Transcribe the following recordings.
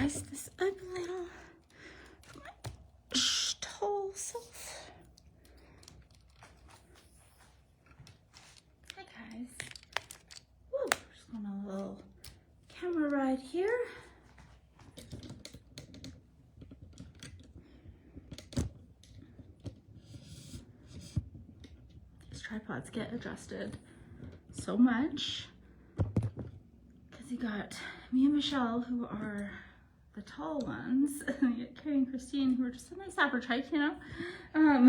size this up a little for my tall self. Hi guys. Woo, just going on a little camera ride here. These tripods get adjusted so much because you got me and Michelle, who are the tall ones, and you get Carrie and Christine, who are just a nice appetite, you know. There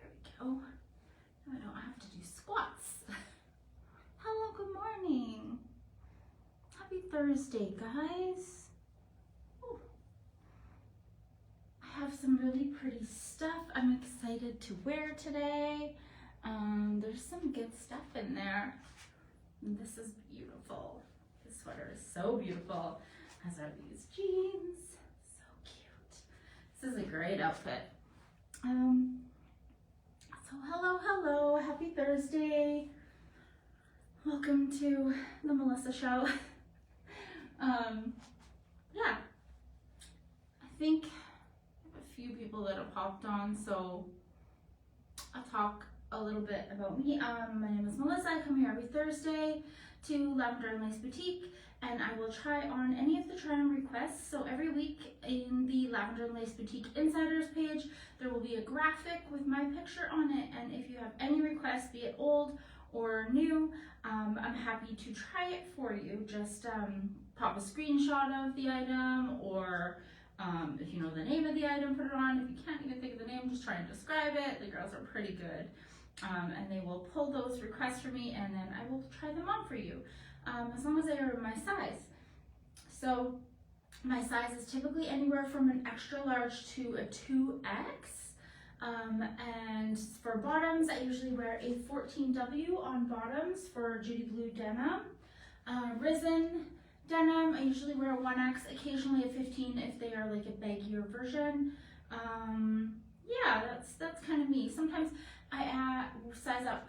we go. Now I don't have to do squats. Hello, good morning. Happy Thursday, guys. Ooh. I have some really pretty stuff I'm excited to wear today. There's some good stuff in there. And this is beautiful. This sweater is so beautiful, as are these jeans. So cute. This is a great outfit. So hello, happy Thursday. Welcome to the Melissa Show. Yeah, I think I have a few people that have popped on, so I'll talk a little bit about me. My name is Melissa. I come here every Thursday to Lavender and Lace Boutique, and I will try on any of the try on requests. So every week in the Lavender and Lace Boutique Insiders page, there will be a graphic with my picture on it, and if you have any requests, be it old or new, I'm happy to try it for you. Just pop a screenshot of the item, or if you know the name of the item, put it on. If you can't even think of the name, just try and describe it. The girls are pretty good. And they will pull those requests for me, and then I will try them on for you, as long as they are my size. So my size is typically anywhere from an extra large to a 2X. And for bottoms, I usually wear a 14W on bottoms for Judy Blue denim. Risen denim, I usually wear a 1X, occasionally a 15 if they are like a baggier version. Yeah, that's kind of me. Sometimes I size up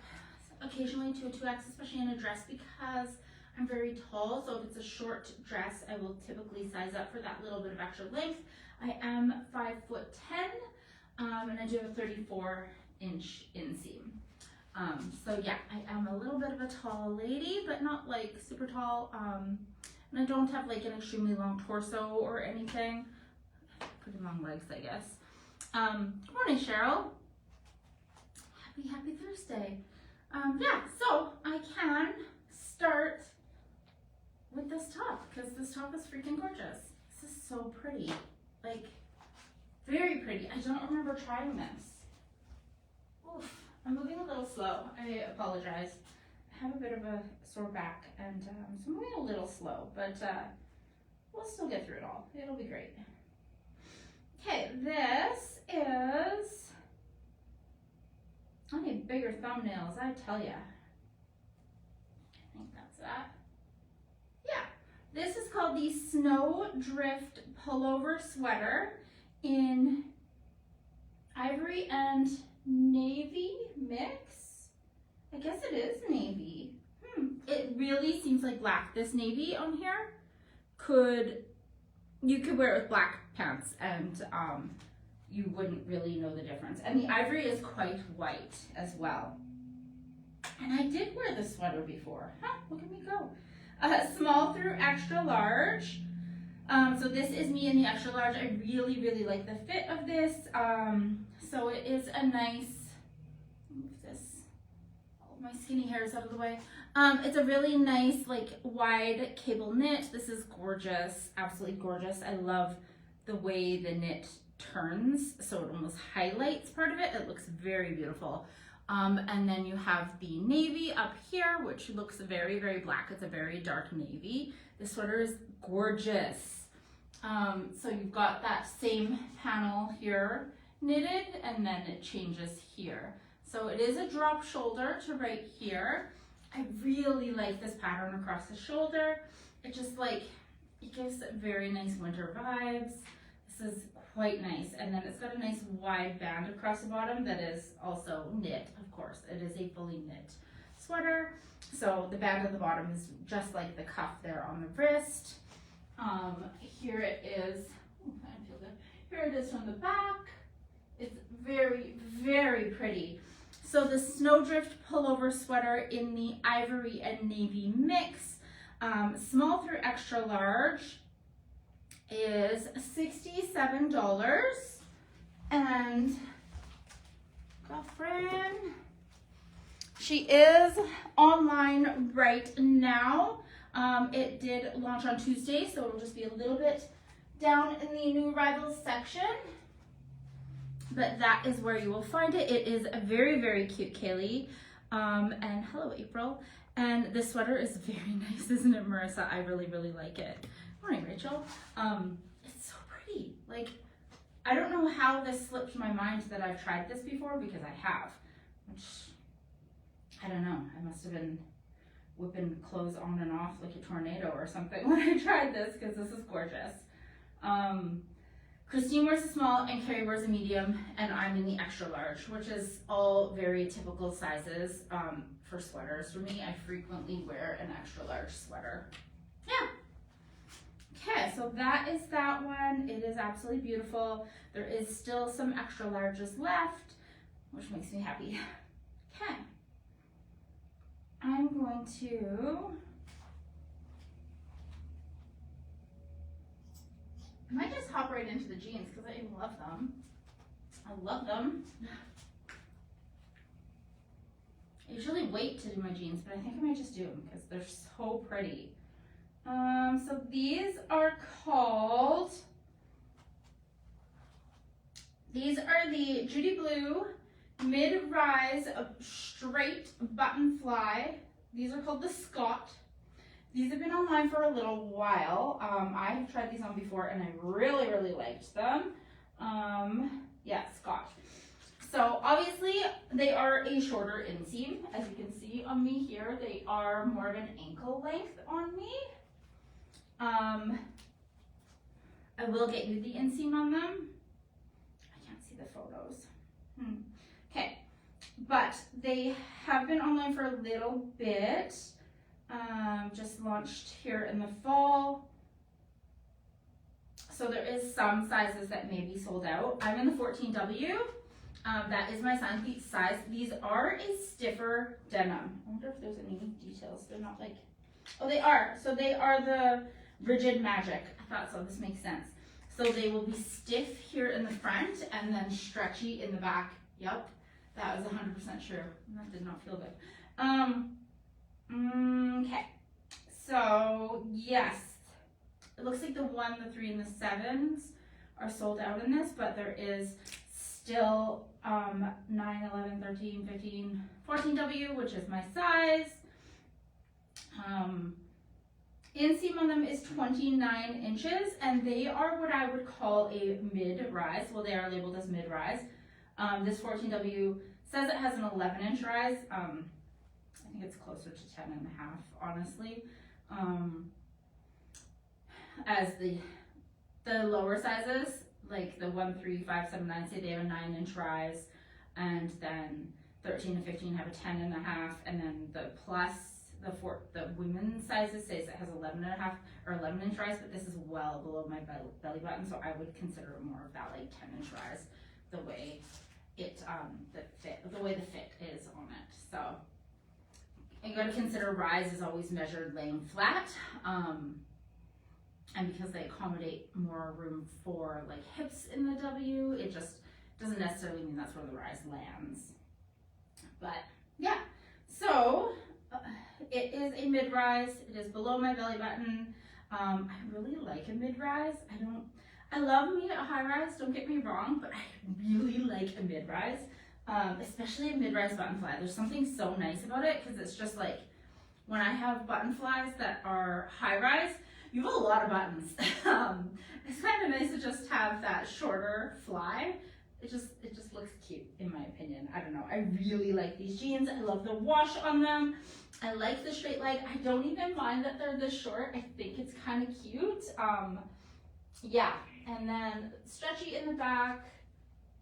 occasionally to a 2X, especially in a dress, because I'm very tall. So if it's a short dress, I will typically size up for that little bit of extra length. I am 5'10", and I do have a 34-inch inseam. So yeah, I am a little bit of a tall lady, but not like super tall. And I don't have like an extremely long torso or anything. Pretty long legs, I guess. Good morning, Cheryl. Happy Thursday. Yeah, so I can start with this top, because this top is freaking gorgeous. This is so pretty, like very pretty. I don't remember trying this. Oof, I'm moving a little slow. I apologize. I have a bit of a sore back, and so I'm moving a little slow, but we'll still get through it all. It'll be great. Okay, this is, I need bigger thumbnails, I tell ya. I think that's that. Yeah, this is called the Snow Drift Pullover Sweater in ivory and navy mix. I guess it is navy. It really seems like black. This navy on here you could wear it with black pants, and you wouldn't really know the difference. And the ivory is quite white as well. And I did wear this sweater before. Look at me go. Small through extra large. So this is me in the extra large. I really like the fit of this. So it is a nice, move this, all of my skinny hairs out of the way. It's a really nice, like, wide cable knit. This is gorgeous, absolutely gorgeous. I love the way the knit turns, so it almost highlights part of it. It looks very beautiful. And then you have the navy up here, which looks very black. It's a very dark navy. This sweater is gorgeous. So you've got that same panel here knitted, and then it changes here. So it is a drop shoulder to right here. I really like this pattern across the shoulder. It just like, it gives very nice winter vibes. This is quite nice. And then it's got a nice wide band across the bottom that is also knit, of course. It is a fully knit sweater. So the band at the bottom is just like the cuff there on the wrist. Here it is. Oh, I feel good. Here it is from the back. It's very, very pretty. So the Snowdrift pullover sweater in the ivory and navy mix, small through extra large, is $67. And girlfriend, she is online right now. It did launch on Tuesday, so it'll just be a little bit down in the new arrivals section. But that is where you will find it. It is a very, very cute, Kaylee. And hello, April. And this sweater is very nice, isn't it, Marissa? I really, really like it. Morning, Rachel. It's so pretty. Like, I don't know how this slipped my mind that I've tried this before, because I have. Which, I don't know. I must have been whipping clothes on and off like a tornado or something when I tried this, because this is gorgeous. Christine wears a small and Carrie wears a medium, and I'm in the extra large, which is all very typical sizes for sweaters. For me, I frequently wear an extra large sweater. Yeah. Okay, so that is that one. It is absolutely beautiful. There is still some extra larges left, which makes me happy. Okay. I'm going to... I might just hop right into the jeans because I love them. I love them. I usually wait to do my jeans, but I think I might just do them because they're so pretty. So these are called, these are the Judy Blue mid-rise straight button fly. These are called the Scott. These have been online for a little while. I have tried these on before and I really, really liked them. Yeah, Scott. So obviously they are a shorter inseam. As you can see on me here, they are more of an ankle length on me. I will get you the inseam on them. I can't see the photos. Okay, but they have been online for a little bit. Just launched here in the fall. So there is some sizes that may be sold out. I'm in the 14W. That is my size. These are a stiffer denim. I wonder if there's any details. They're not like, oh, they are. So they are the Rigid Magic. I thought so. This makes sense. So they will be stiff here in the front and then stretchy in the back. Yep, that was 100% true. That did not feel good. Okay, so yes, it looks like the 1, the 3, and the 7s are sold out in this, but there is still 9, 11, 13, 15, 14W, which is my size. Inseam on them is 29 inches, and they are what I would call a mid-rise. Well, they are labeled as mid-rise. This 14W says it has an 11-inch rise. I think it's closer to 10 and a half, honestly. As the lower sizes, like the 1, 3, 5, 7, 9, say they have a 9-inch rise, and then 13 and 15 have a 10 and a half, and then the plus, the women's sizes says it has 11 and a half or 11-inch rise, but this is well below my belly button, so I would consider it more of that like 10-inch rise, the way it the way the fit is on it. So you got to consider rise is always measured laying flat, and because they accommodate more room for like hips in the W, it just doesn't necessarily mean that's where the rise lands. But yeah, so it is a mid-rise. It is below my belly button. I really like a mid-rise. I love me a high-rise, don't get me wrong, but I really like a mid-rise, especially a mid-rise button fly. There's something so nice about it because it's just like when I have button flies that are high-rise, you have a lot of buttons. It's kind of nice to just have that shorter fly. It just looks cute in my opinion. I don't know. I really like these jeans. I love the wash on them. I like the straight leg. I don't even mind that they're this short. I think it's kind of cute. Yeah, and then stretchy in the back.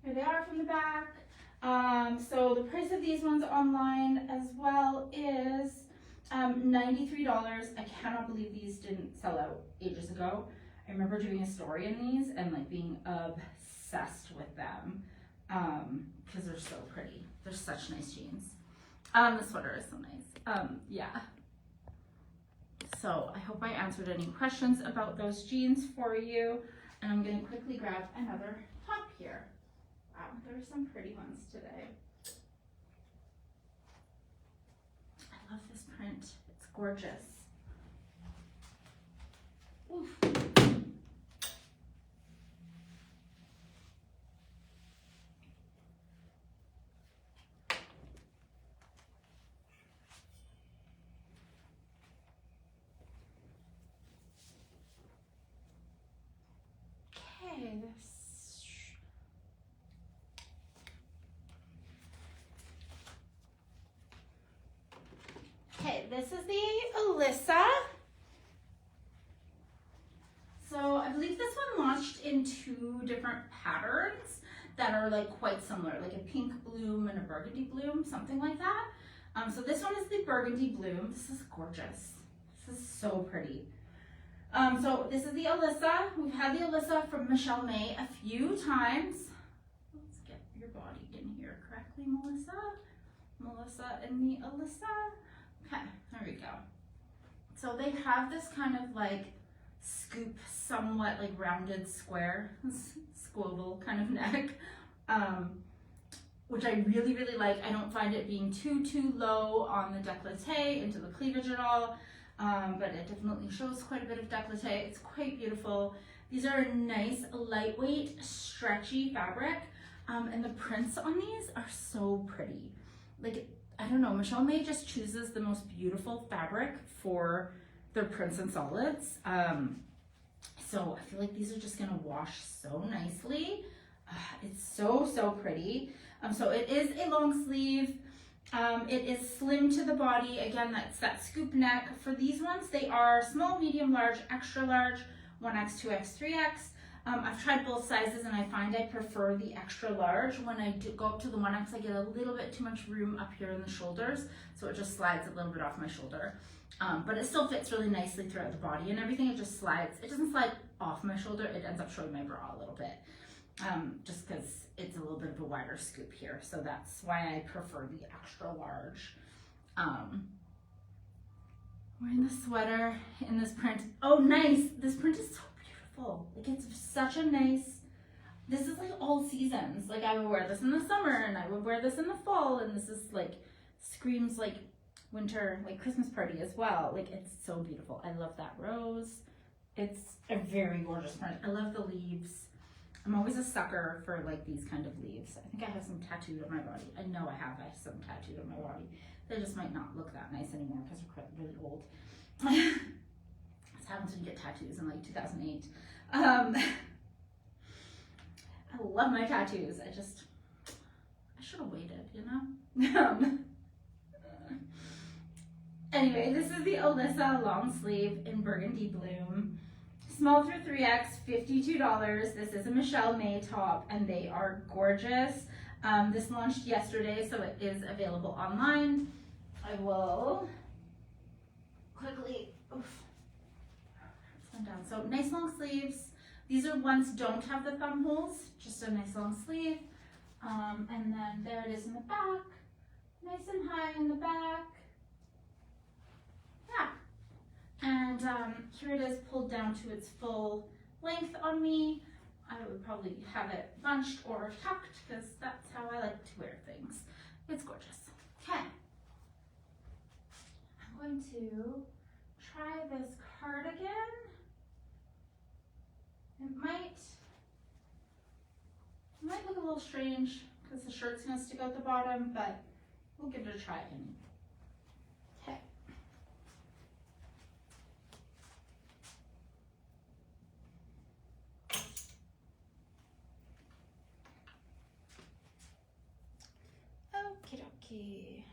Here they are from the back. So the price of these ones online as well is $93. I cannot believe these didn't sell out ages ago. I remember doing a story in these and like being obsessed with them because they're so pretty. They're such nice jeans. The sweater is so nice. Yeah. So I hope I answered any questions about those jeans for you. And I'm gonna quickly grab another top here. Wow, there are some pretty ones today. I love this print. It's gorgeous. Oof. Okay, this is the Alyssa. So I believe this one launched in 2 different patterns that are like quite similar, like a pink bloom and a burgundy bloom, something like that. So this one is the burgundy bloom. This is gorgeous. This is so pretty. So this is the Alyssa. We've had the Alyssa from Michelle May a few times. Let's get your body in here correctly, Melissa. Melissa and the Alyssa. Okay, there we go. So they have this kind of like scoop, somewhat like rounded square, squoval kind of neck, which I really, really like. I don't find it being too low on the décolleté into the cleavage at all, but it definitely shows quite a bit of décolleté. It's quite beautiful. These are a nice, lightweight, stretchy fabric, and the prints on these are so pretty. Like, I don't know, Michelle May just chooses the most beautiful fabric for their prints and solids. So I feel like these are just gonna wash so nicely. It's so pretty. So it is a long sleeve. It is slim to the body. Again, that's that scoop neck. For these ones, they are small, medium, large, extra large, 1X, 2X, 3X. I've tried both sizes and I find I prefer the extra large. When I do go up to the 1X, I get a little bit too much room up here in the shoulders, so it just slides a little bit off my shoulder. But it still fits really nicely throughout the body and everything. It just slides. It doesn't slide off my shoulder. It ends up showing my bra a little bit, just because it's a little bit of a wider scoop here. So that's why I prefer the extra large. Wearing the sweater in this print. Oh, nice. This print is so beautiful. Like, it's such a nice, this is like all seasons. Like, I would wear this in the summer and I would wear this in the fall, and this is like, screams like winter, like Christmas party as well. Like, it's so beautiful. I love that rose. It's a very gorgeous print. I love the leaves. I'm always a sucker for like these kind of leaves. I think I have some tattooed on my body. I know I have some tattooed on my body. They just might not look that nice anymore because they're really old. This happens when you get tattoos in like 2008. I love my tattoos. I should have waited, you know? Anyway, this is the Alyssa long sleeve in burgundy bloom. Small through 3X, $52. This is a Michelle May top and they are gorgeous. This launched yesterday, so it is available online. I will quickly, down. So nice long sleeves. These are ones don't have the thumb holes, just a nice long sleeve. And then there it is in the back, nice and high in the back. Yeah. And here it is pulled down to its full length on me. I would probably have it bunched or tucked because that's how I like to wear things. It's gorgeous. Okay. I'm going to try this cardigan. It might look a little strange because the shirt's gonna stick out the bottom, but we'll give it a try anyway. Okay. Okie dokie.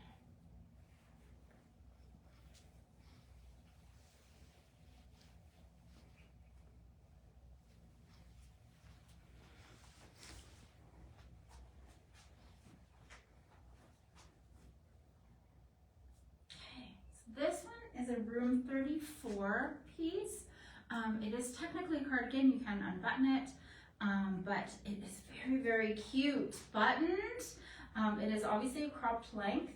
room 34 piece. It is technically a cardigan, you can unbutton it, but it is very, very cute. Buttoned, it is obviously a cropped length,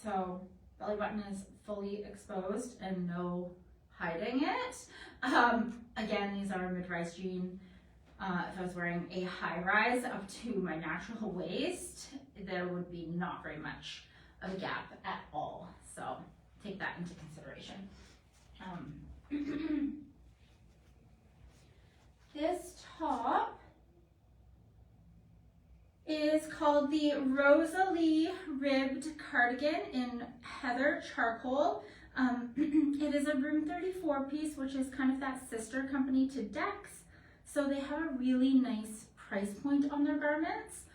so belly button is fully exposed and no hiding it. Again, these are mid-rise jean. If I was wearing a high-rise up to my natural waist, there would be not very much of a gap at all. So take that into consideration. This top is called the Rosalie Ribbed Cardigan in Heather Charcoal. It is a room 34 piece, which is kind of that sister company to Dex. So they have a really nice price point on their garments,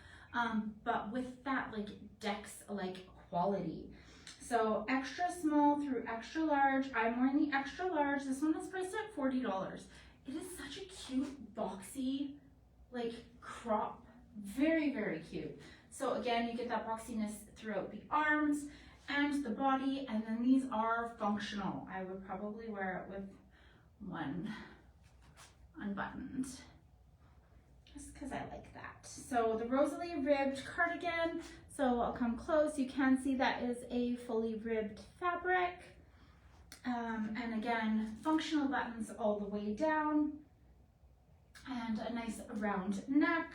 but with that like Dex like quality. So extra small through extra large. I'm wearing the extra large. This one is priced at $40. It is such a cute, boxy, like crop. Very, very cute. So again, you get that boxiness throughout the arms and the body, and then these are functional. I would probably wear it with one unbuttoned, just because I like that. So the Rosalie Ribbed Cardigan. So I'll come close. You can see that is a fully ribbed fabric. And again, functional buttons all the way down and a nice round neck.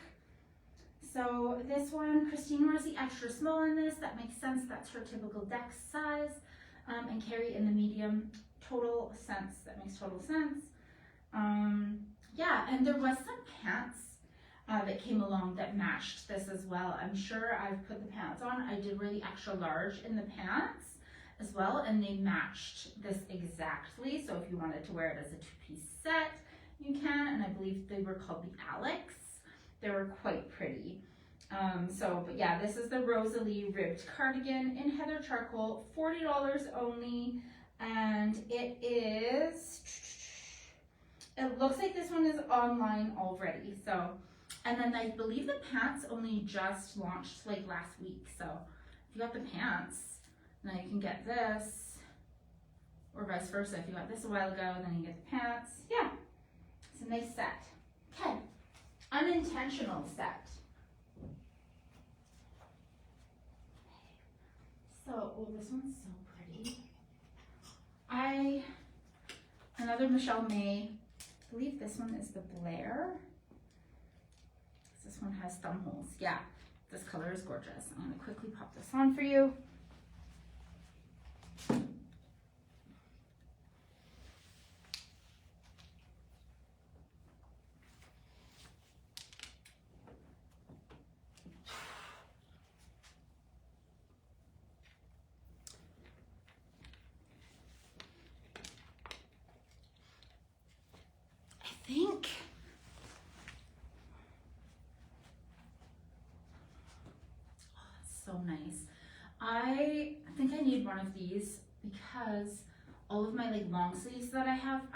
So this one, Christine wears the extra small in this. That makes sense. That's her typical Dex size. And Carrie in the medium. Total sense. That makes total sense. Yeah, and there was some pants that came along that matched this as well. I'm sure I've put the pants on. I did wear the extra large in the pants as well, and they matched this exactly. So if you wanted to wear it as a two-piece set, you can, and I believe they were called the Alex. They were quite pretty. But yeah, this is the Rosalie Ribbed Cardigan in Heather Charcoal, $40 only, and it looks like this one is online already. So, and then I believe the pants only just launched like last week. So if you got the pants, now you can get this, or vice versa. If you got this a while ago, then you get the pants. Yeah, it's a nice set. Okay, unintentional set. So, oh, this one's so pretty. Another Michelle May. I believe this one is the Blair. This one has thumb holes. Yeah, this color is gorgeous. I'm going to quickly pop this on for you. Think so nice. I think I need one of these because all of my like long sleeves that I have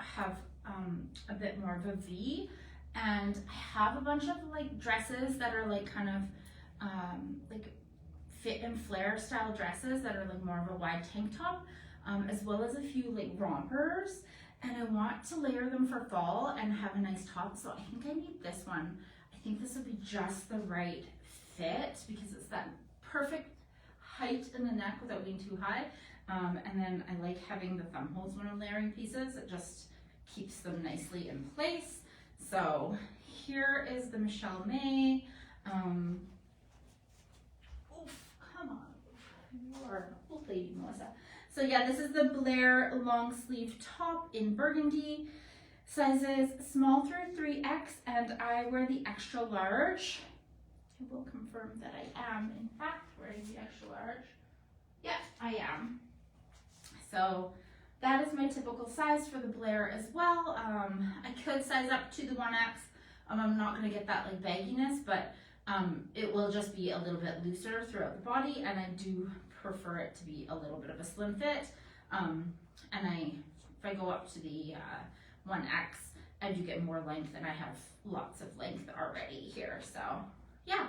a bit more of a V, and I have a bunch of like dresses that are like kind of like fit and flare style dresses that are like more of a wide tank top, as well as a few like rompers. And I want to layer them for fall and have a nice top, so I think I need this one. I think this would be just the right fit because it's that perfect height in the neck without being too high. And then I like having the thumb holes when I'm layering pieces. It just keeps them nicely in place. So here is the Michelle May. Oof, come on. You are an old lady, Melissa. So yeah, this is the Blair long sleeve top in burgundy. Sizes small through 3X, and I wear the extra large. I will confirm that I am, in fact, wearing the extra large. Yeah, I am. So that is my typical size for the Blair as well. I could size up to the 1X. I'm not going to get that like bagginess, but it will just be a little bit looser throughout the body, and I do prefer it to be a little bit of a slim fit. And if I go up to the 1X, I do get more length, and I have lots of length already here. So yeah,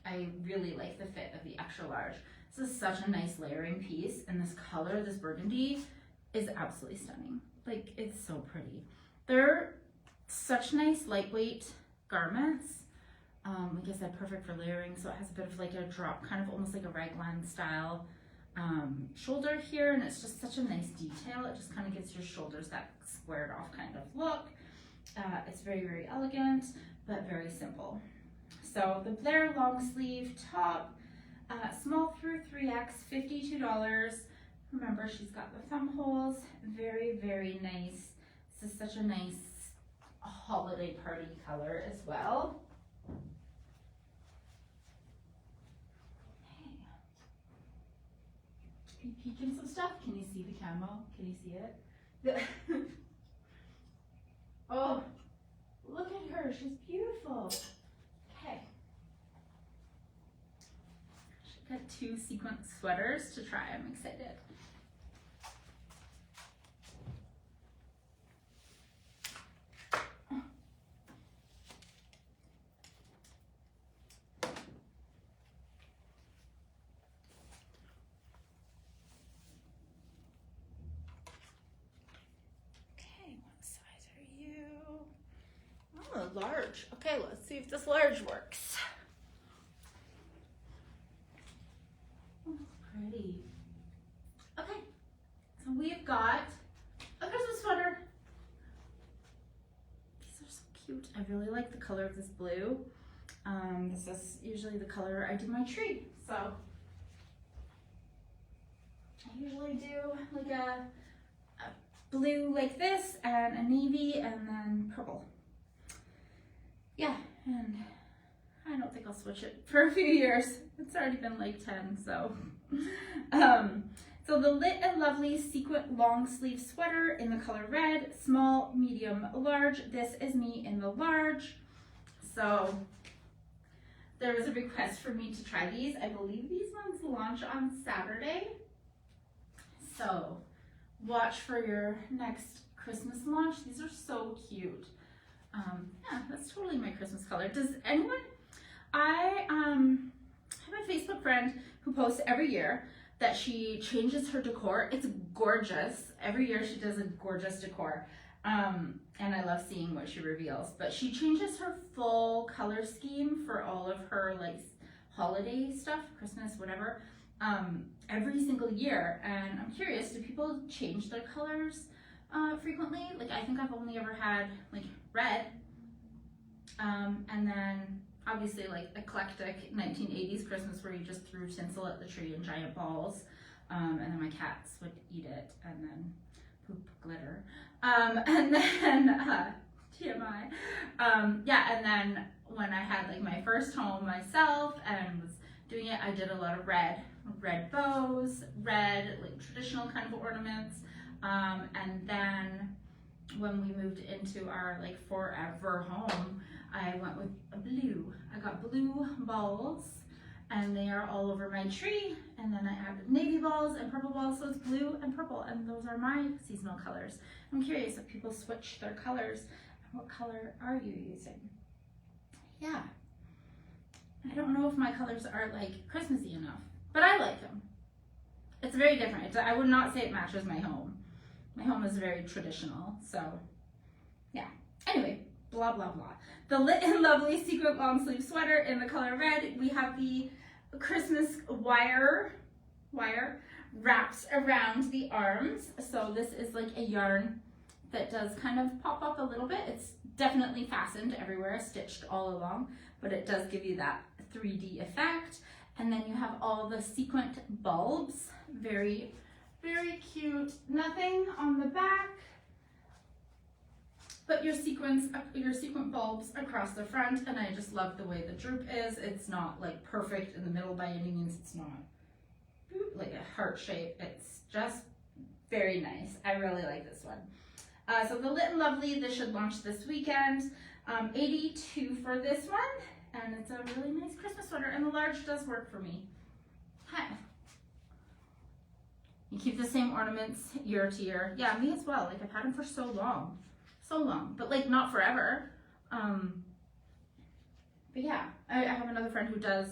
I really like the fit of the extra large. This is such a nice layering piece, and this color, this burgundy, is absolutely stunning. Like, it's so pretty. They're such nice lightweight garments. Like I said, perfect for layering. So it has a bit of like a drop, kind of almost like a raglan style shoulder here, and it's just such a nice detail. It just kind of gives your shoulders that squared off kind of look. It's very, very elegant, but very simple. So the Blair long sleeve top, small through 3X, $52. Remember, she's got the thumb holes. Very, very nice. This is such a nice holiday party color as well. Okay. Are you peeking some stuff? Can you see the camo? Can you see it? Oh, look at her. She's beautiful. Okay. She's got 2 sequin sweaters to try. I'm excited. Oh, large. Okay, let's see if this large works. Oh, pretty. Okay, so we've got a Christmas sweater. These are so cute. I really like the color of this blue. This is usually the color I do my tree. So I usually do like a blue like this and a navy and then purple. Yeah, and I don't think I'll switch it for a few years. It's already been like 10, so. So the Lit and Lovely sequin long sleeve sweater in the color red, small, medium, large. This is me in the large. So there was a request for me to try these. I believe these ones launch on Saturday. So watch for your next Christmas launch. These are so cute. Yeah, that's totally my Christmas color. Does anyone, I have a Facebook friend who posts every year that she changes her decor. It's gorgeous. Every year she does a gorgeous decor. And I love seeing what she reveals, but she changes her full color scheme for all of her like holiday stuff, Christmas, whatever, every single year. And I'm curious, do people change their colors frequently? Like, I think I've only ever had like red, and then obviously like eclectic 1980s Christmas where you just threw tinsel at the tree in giant balls, and then my cats would eat it and then poop glitter, and then TMI, yeah, and then when I had like my first home myself and was doing it, I did a lot of red bows, red like traditional kind of ornaments, and then when we moved into our like forever home, I went with a blue. I got blue balls and they are all over my tree, and then I added navy balls and purple balls, so it's blue and purple, and those are my seasonal colors. I'm curious if people switch their colors. What color are you using? Yeah, I don't know if my colors are like Christmassy enough, but I like them. It's very different. I would not say it matches my home. My home is very traditional, so yeah. Anyway, blah, blah, blah. The Lit and Lovely sequin long sleeve sweater in the color red. We have the Christmas wire wrapped around the arms. So this is like a yarn that does kind of pop up a little bit. It's definitely fastened everywhere, stitched all along, but it does give you that 3D effect. And then you have all the sequined bulbs. Very, very cute. Nothing on the back, but your sequin bulbs across the front, and I just love the way the droop is. It's not like perfect in the middle by any means. It's not like a heart shape. It's just very nice. I really like this one. So the Lit and Lovely, this should launch this weekend. $82 for this one, and it's a really nice Christmas sweater, and the large does work for me. Hi. You keep the same ornaments year to year. Yeah, me as well. Like, I've had them for so long, but like not forever. But yeah, I have another friend who does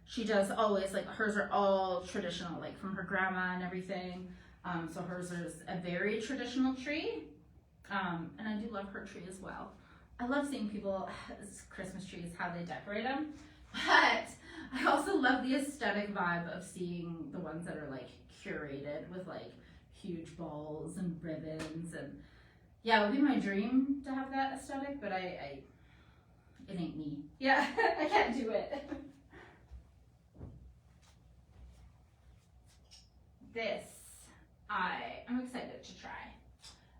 she does always, like hers are all traditional, like from her grandma and everything. So hers is a very traditional tree. And I do love her tree as well. I love seeing people's Christmas trees, how they decorate them. But I also love the aesthetic vibe of seeing the ones that are like curated with like huge balls and ribbons. And yeah, it would be my dream to have that aesthetic, but it ain't me. Yeah, I can't do it. This, I'm excited to try.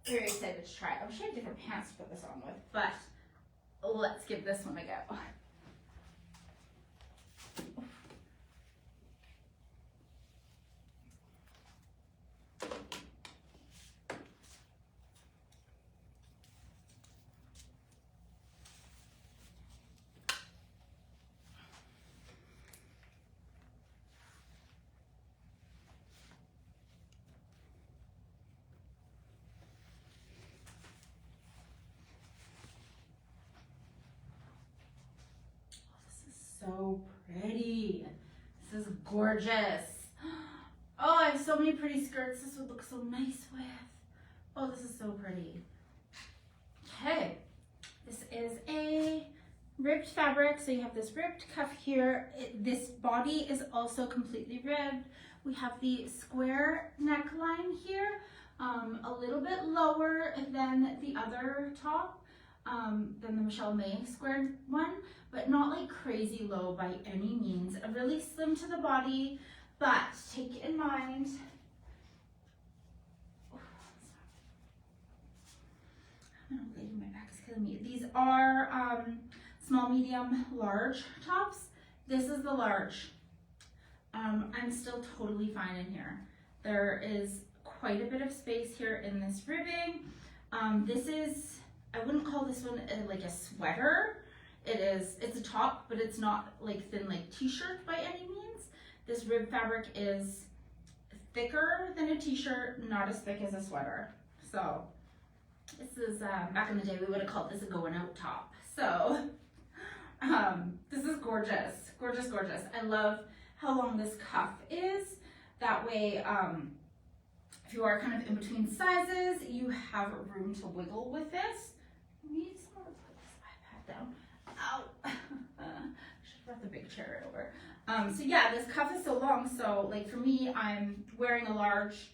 Very excited to try. I wish I had different pants to put this on with, but let's give this one a go. So pretty. This is gorgeous. Oh, I have so many pretty skirts this would look so nice with. Oh, this is so pretty. Okay, this is a ribbed fabric. So you have this ribbed cuff here. This body is also completely ribbed. We have the square neckline here, a little bit lower than the other top. Than the Michelle May square one, but not like crazy low by any means. A really slim to the body, but take in mind, my back is killing me. These are small, medium, large tops. This is the large. I'm still totally fine in here. There is quite a bit of space here in this ribbing. This is, I wouldn't call this one like a sweater. It's a top, but it's not like thin like t-shirt by any means. This rib fabric is thicker than a t-shirt, not as thick as a sweater. So this is, back in the day, we would have called this a going out top. So this is gorgeous, gorgeous, gorgeous. I love how long this cuff is. That way, if you are kind of in between sizes, you have room to wiggle with this. I need someone to put this iPad down. Ow! I should have brought the big chair over. So yeah, this cuff is so long. So like for me, I'm wearing a large,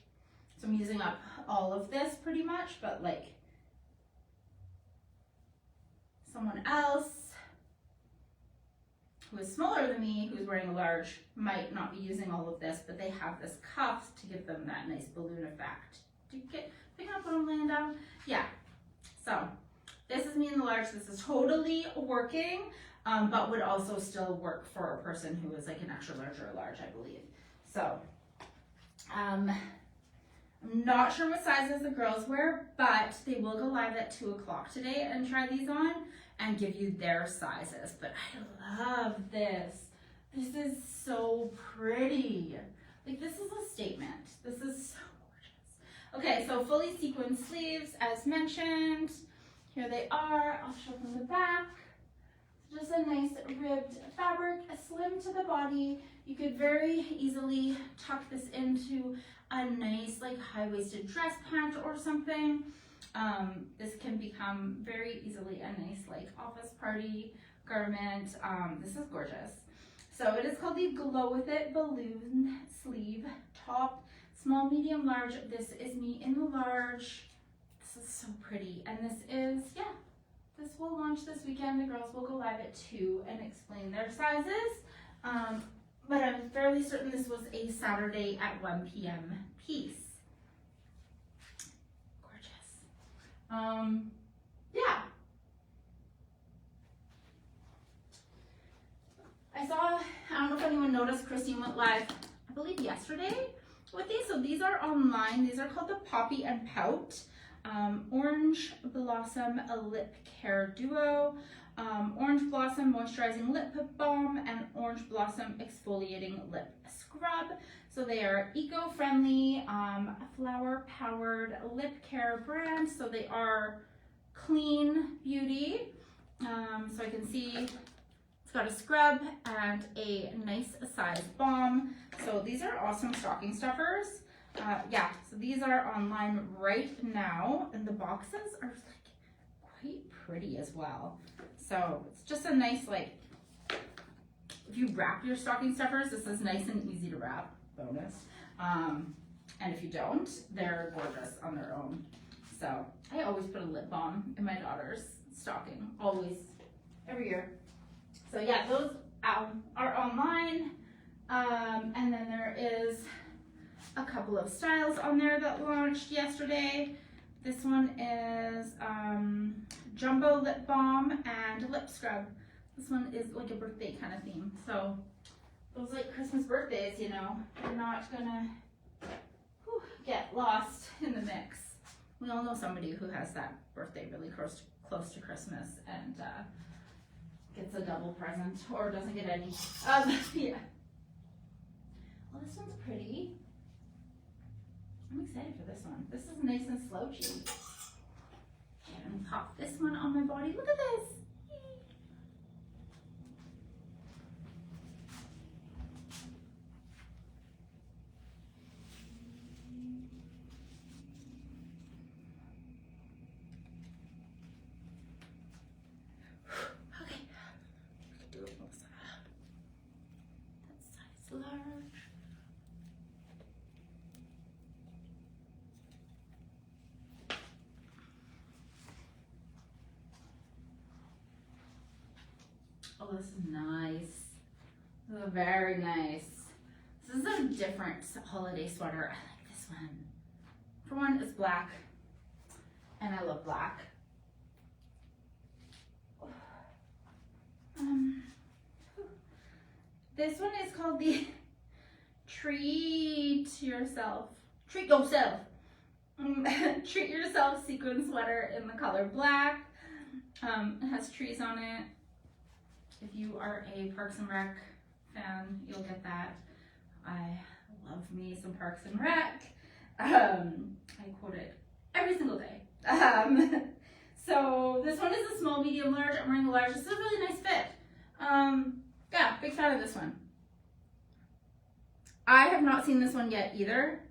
so I'm using up all of this pretty much, but like someone else who is smaller than me, who's wearing a large, might not be using all of this, but they have this cuff to give them that nice balloon effect. Do you get picking up what I'm laying down? Yeah. So this is me in the large. This is totally working, but would also still work for a person who is like an extra large or a large, I believe. So I'm not sure what sizes the girls wear, but they will go live at 2 o'clock today and try these on and give you their sizes. But I love this. This is so pretty. Like, this is a statement. This is so gorgeous. Okay, so fully sequined sleeves, as mentioned. Here they are. I'll show them the back. Just a nice ribbed fabric, slim to the body. You could very easily tuck this into a nice like high-waisted dress pant or something. This can become very easily a nice like office party garment. This is gorgeous. So it is called the Glow With It balloon sleeve top, small, medium, large. This is me in the large. This is so pretty. And this is, yeah, this will launch this weekend. The girls will go live at 2 and explain their sizes. But I'm fairly certain this was a Saturday at 1 p.m. piece. Gorgeous. Yeah. I don't know if anyone noticed, Christine went live, I believe yesterday with these. So these are online. These are called the Poppy and Pout. Orange Blossom Lip Care Duo, Orange Blossom Moisturizing Lip Balm, and Orange Blossom Exfoliating Lip Scrub. So they are eco-friendly, flower-powered lip care brand. So they are clean beauty. So I can see it's It's got a scrub and a nice size balm. So these are awesome stocking stuffers. Yeah, so these are online right now, and the boxes are like quite pretty as well. So it's just a nice, like, if you wrap your stocking stuffers, this is nice and easy to wrap, bonus. And if you don't, they're gorgeous on their own. So I always put a lip balm in my daughter's stocking, always, every year. So yeah, those are online. And then there is a couple of styles on there that launched yesterday. This one is jumbo lip balm and lip scrub. This one is like a birthday kind of theme. So those like Christmas birthdays, you know, they're not gonna get lost in the mix. We all know somebody who has that birthday really close to Christmas and gets a double present or doesn't get any. Yeah. Well, this one's pretty. I'm excited for this one. This is nice and slouchy. And pop this one on my body. Look at this. Okay. Do it, Melissa. That's size large. Oh, this is nice. This is very nice. This is a different holiday sweater. I like this one. For one, it's black, and I love black. This one is called the Treat Yourself sequin sweater in the color black. It has trees on it. If you are a Parks and Rec fan, you'll get that. I love me some Parks and Rec. I quote it every single day. So this one is a small, medium, large. I'm wearing a large. This is a really nice fit. Yeah, big fan of this one. I have not seen this one yet either.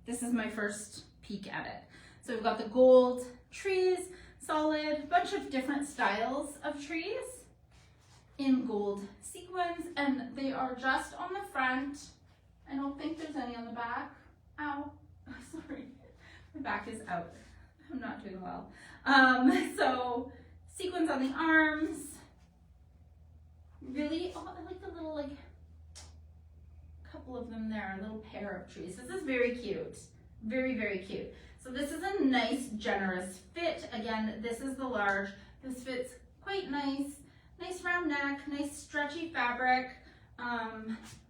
This is my first peek at it. So we've got the gold trees, solid, bunch of different styles of trees in gold sequins, and they are just on the front. I don't think there's any on the back. Ow, sorry, my back is out. I'm not doing well. So sequins on the arms. Really, oh, I like the little, like, couple of them there, a little pair of trees. This is very cute, very, very cute. So this is a nice, generous fit. Again, this is the large. This fits quite nice. Nice round neck, nice stretchy fabric.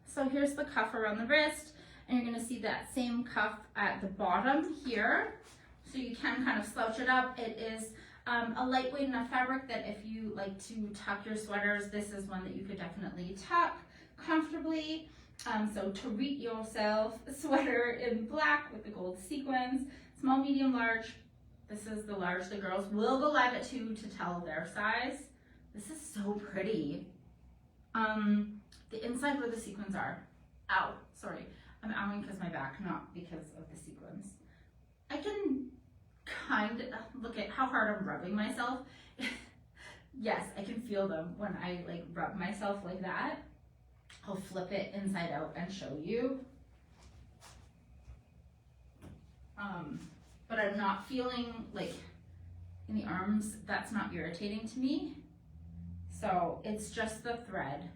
So here's the cuff around the wrist, and you're gonna see that same cuff at the bottom here. So you can kind of slouch it up. It is a lightweight enough fabric that if you like to tuck your sweaters, this is one that you could definitely tuck comfortably. So Treat Yourself sweater in black with the gold sequins, small, medium, large. This is the large. The girls will go live at 2 to tell their size. This is so pretty. The inside where the sequins are. Ow, sorry. I'm owing because my back, not because of the sequins. I can kind of look at how hard I'm rubbing myself. Yes, I can feel them when I like rub myself like that. I'll flip it inside out and show you. But I'm not feeling like in the arms, that's not irritating to me. So it's just the thread.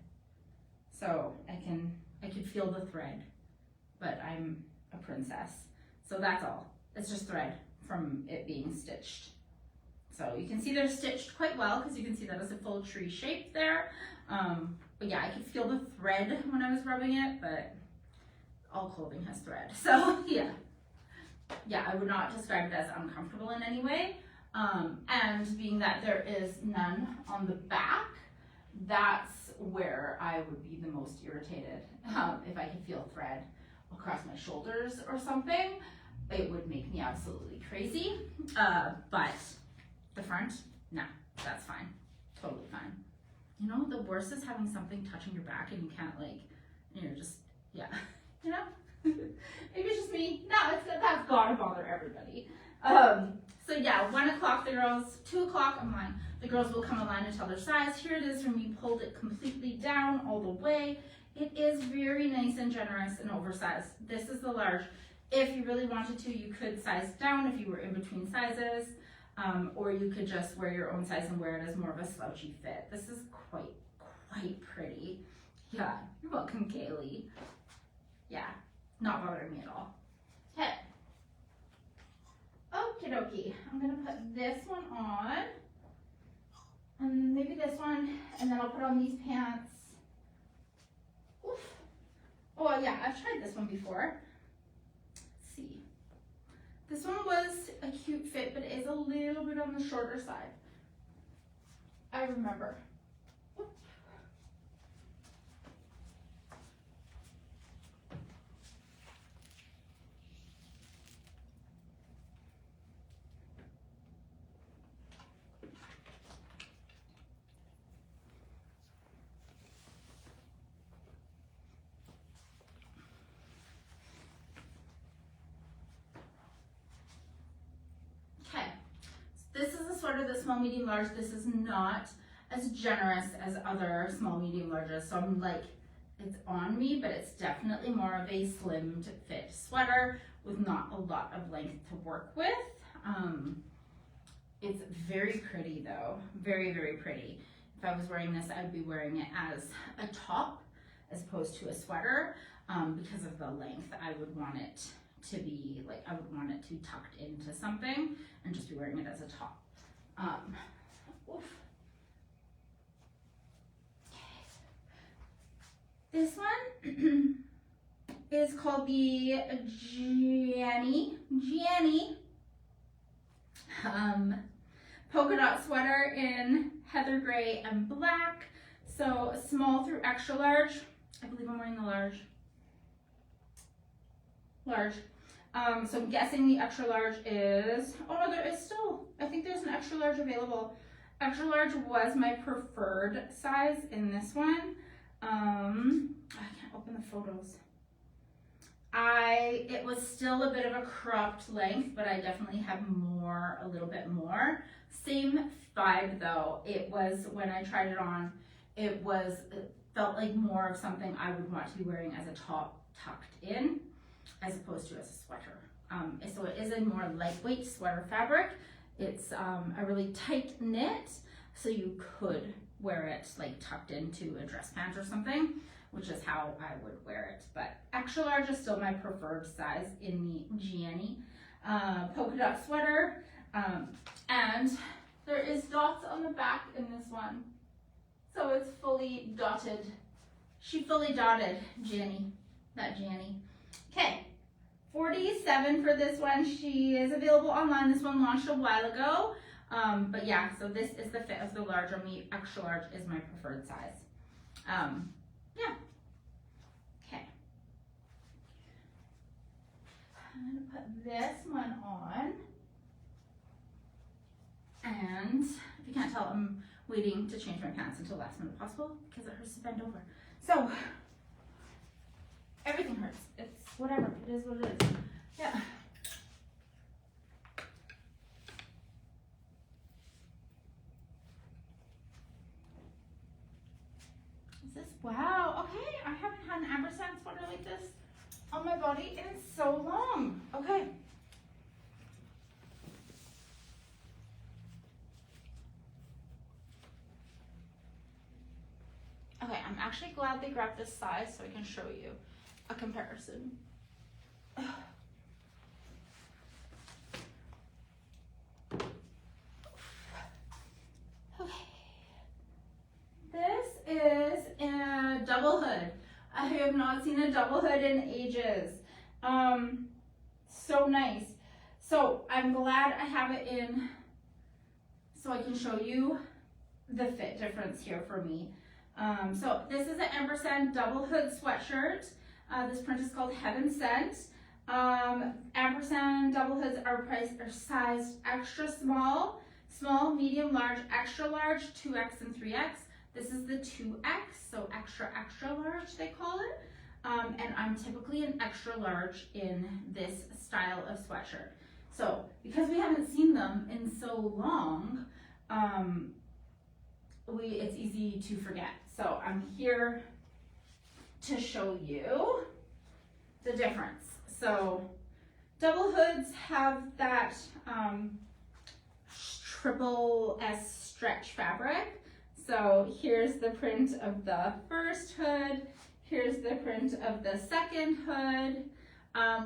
So I can feel the thread, but I'm a princess. So that's all. It's just thread from it being stitched. So you can see they're stitched quite well because you can see that as a full tree shape there. But yeah, I could feel the thread when I was rubbing it, but all clothing has thread. So yeah. Yeah, I would not describe it as uncomfortable in any way. And being that there is none on the back, that's where I would be the most irritated. If I could feel thread across my shoulders or something, it would make me absolutely crazy. But the front, no, that's fine, totally fine. you know, the worst is having something touching your back and you can't like, and you're just, yeah, you know? Maybe it's just me. No, that's gotta bother everybody. So yeah, 1 o'clock the girls, 2 o'clock, I'm lying. The girls will come online and tell their size. Here it is from me, pulled it completely down all the way. It is very nice and generous and oversized. This is the large. If you really wanted to, you could size down if you were in between sizes, or you could just wear your own size and wear it as more of a slouchy fit. This is quite pretty. Yeah, you're welcome, Kaylee. Yeah, not bothering me at all. Okay. Okie dokie. I'm gonna put this one on, and maybe this one, and then I'll put on these pants. Oof. Oh yeah, I've tried this one before. Let's see. This one was a cute fit, but it is a little bit on the shorter side. I remember. This is a sweater, the small, medium, large. This is not as generous as other small, medium, larges. So I'm like, it's on me, but it's definitely more of a slimmed fit sweater with not a lot of length to work with. It's very pretty though, very, very pretty. If I was wearing this, I'd be wearing it as a top as opposed to a sweater because of the length. I would want it to be like, I would want it to be tucked into something and just be wearing it as a top. Oof. This one is called the Gianni polka dot sweater in heather gray and black. So small through extra large. I believe I'm wearing the large. So I'm guessing the extra large is, oh no, there is still, I think there's an extra large available. Extra large was my preferred size in this one. I can't open the photos. It was still a bit of a cropped length, but I definitely have more, a little bit more. Same vibe though. It was, when I tried it on, it felt like more of something I would want to be wearing as a top tucked in, as opposed to as a sweater. So it is a more lightweight sweater fabric. It's a really tight knit, so you could wear it like tucked into a dress pant or something, which is how I would wear it. But extra large is still my preferred size in the Gianni polka dot sweater. And there is dots on the back in this one. So it's fully dotted. She fully dotted, Gianni, that Gianni. Okay, $47 for this one. She is available online. This one launched a while ago. But yeah, so this is the fit of the large on me. Extra large is my preferred size. Yeah. Okay. I'm gonna put this one on. And if you can't tell, I'm waiting to change my pants until the last minute possible because it hurts to bend over. So everything hurts. It's whatever. It is what it is. Yeah. Is this, wow, okay. I haven't had an ampersand sweater like this on my body in so long. Okay. Okay, I'm actually glad they grabbed this size so I can show you a comparison. Okay. This is a double hood. I have not seen a double hood in ages. So nice. So I'm glad I have it in so I can show you the fit difference here for me. So this is an ampersand double hood sweatshirt. This print is called Heaven Sent. Ampersand double hoods are sized extra small, small, medium, large, extra large, 2X and 3X. This is the 2X, so extra, extra large, they call it. And I'm typically an extra large in this style of sweatshirt. So because we haven't seen them in so long, it's easy to forget. So I'm here to show you the difference. So double hoods have that triple S stretch fabric. So here's the print of the first hood. Here's the print of the second hood.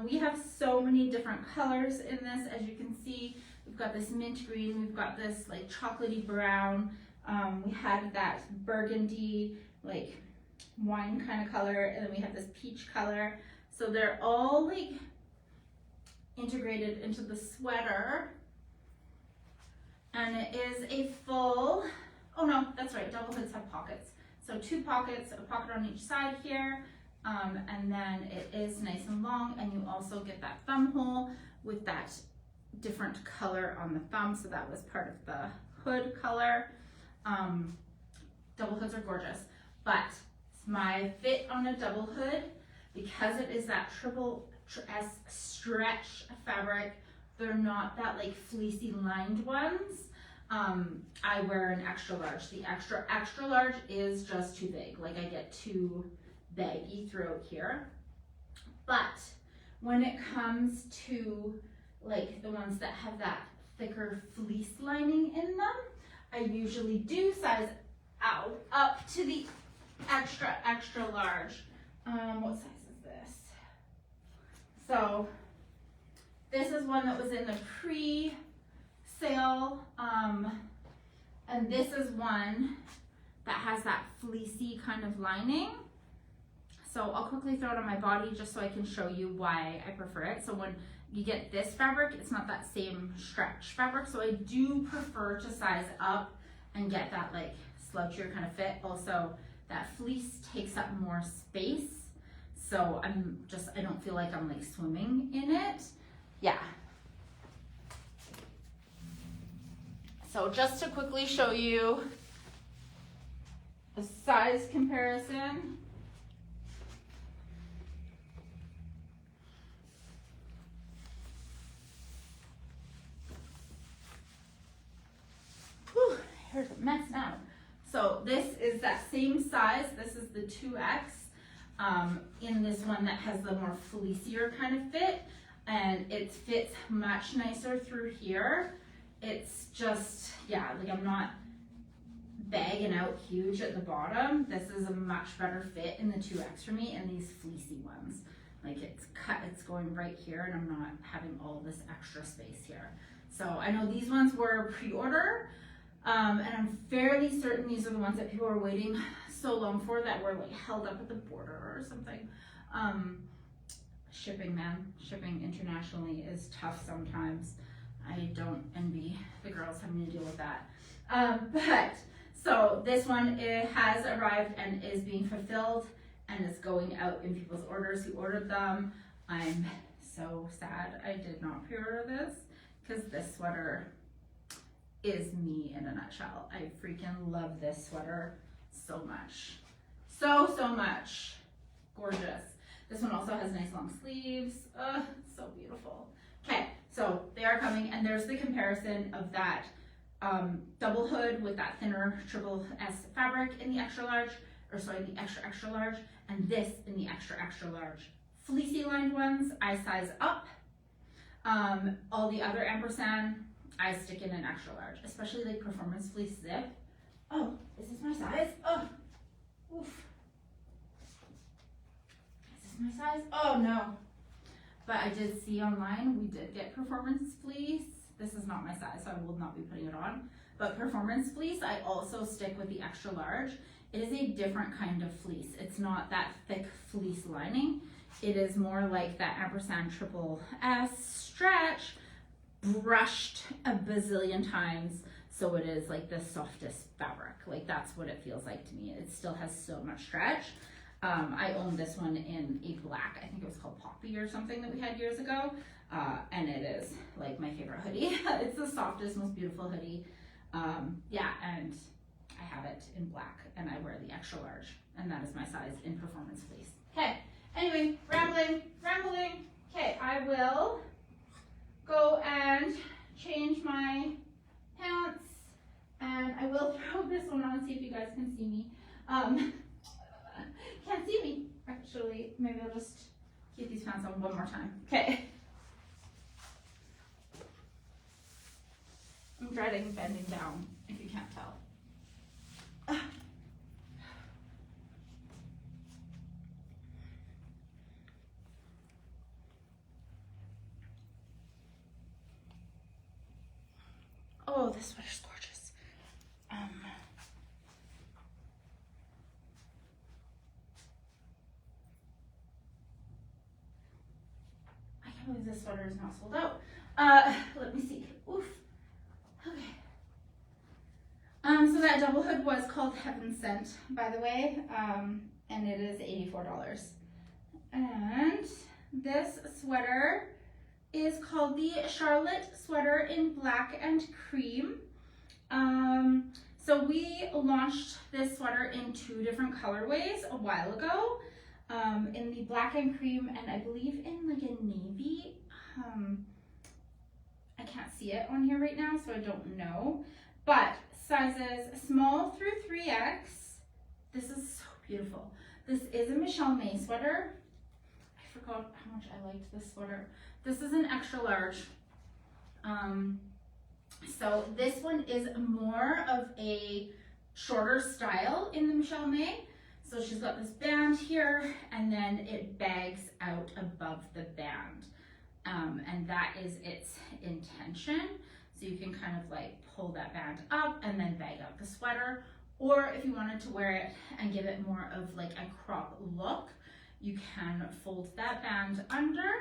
We have so many different colors in this, as you can see. We've got this mint green, we've got this like chocolatey brown. We had that burgundy, like wine kind of color, and then we have this peach color. So they're all like integrated into the sweater. And it is a full, oh no, that's right, double hoods have pockets. So 2 pockets, a pocket on each side here, and then it is nice and long, and you also get that thumb hole with that different color on the thumb, so that was part of the hood color. Double hoods are gorgeous, but my fit on a double hood, because it is that triple S stretch fabric, they're not that like fleecy lined ones. I wear an extra large. The extra large is just too big. Like I get too baggy throughout here. But when it comes to like the ones that have that thicker fleece lining in them, I usually do size out up to the extra large. What size is this? So this is one that was in the pre-sale, and this is one that has that fleecy kind of lining. So I'll quickly throw it on my body just so I can show you why I prefer it. So when you get this fabric, it's not that same stretch fabric, so I do prefer to size up and get that like slouchier kind of fit. Also, that fleece takes up more space, so I don't feel like I'm like swimming in it. Yeah. So just to quickly show you a size comparison. Whew, here's a mess now. So this is that same size. This is the 2X in this one that has the more fleecier kind of fit, and it fits much nicer through here. It's just, yeah, like I'm not bagging out huge at the bottom. This is a much better fit in the 2X for me, and these fleecy ones. Like it's cut, it's going right here, and I'm not having all this extra space here. So I know these ones were pre-order, and I'm fairly certain these are the ones that people are waiting so long for, that were like held up at the border or something. Shipping internationally is tough sometimes. I don't envy the girls having to deal with that. But so this one, it has arrived and is being fulfilled, and it's going out in people's orders who ordered them. I'm so sad I did not pre-order this, because this sweater is me in a nutshell. I freaking love this sweater so much. So much. Gorgeous. This one also has nice long sleeves. So beautiful. Okay, so they are coming, and there's the comparison of that double hood with that thinner triple S fabric in the extra large, or sorry, the extra large, and this in the extra large. Fleecy lined ones, I size up. All the other ampersand, I stick in an extra large, especially like performance fleece zip. Oh, is this my size? Oh, oof. Is this my size? Oh no. But I did see online, we did get performance fleece. This is not my size, so I will not be putting it on. But performance fleece, I also stick with the extra large. It is a different kind of fleece. It's not that thick fleece lining. It is more like that ampersand triple S stretch, brushed a bazillion times, so it is like the softest fabric. Like that's what it feels like to me. It still has so much stretch. I owned this one in a black, I think it was called Poppy or something, that we had years ago, and it is like my favorite hoodie. It's the softest, most beautiful hoodie. Yeah, and I have it Charlotte in black, and I wear the extra large, and that is my size in performance fleece. Okay, anyway, rambling. Okay, I will go and change my pants, and I will throw this one on, see if you guys can see me. Can't see me, actually. Maybe I'll just keep these pants on one more time. Okay. I'm dreading bending down, if you can't tell. Oh, this sweater's gorgeous. I can't believe this sweater is not sold out. Let me see. Oof. Okay. So that double hood was called Heaven Sent, by the way, and it is $84. And this sweater is called the Charlotte sweater in black and cream. So we launched this sweater in 2 different colorways a while ago, in the black and cream, and I believe in like a navy. I can't see it on here right now, so I don't know, but sizes small through 3X. This is so beautiful. This is a Michelle May sweater. I forgot how much I liked this sweater. This is an extra large. So this one is more of a shorter style in the Michelle May. So she's got this band here, and then it bags out above the band. And that is its intention. So you can kind of like pull that band up and then bag out the sweater. Or if you wanted to wear it and give it more of like a crop look, you can fold that band under,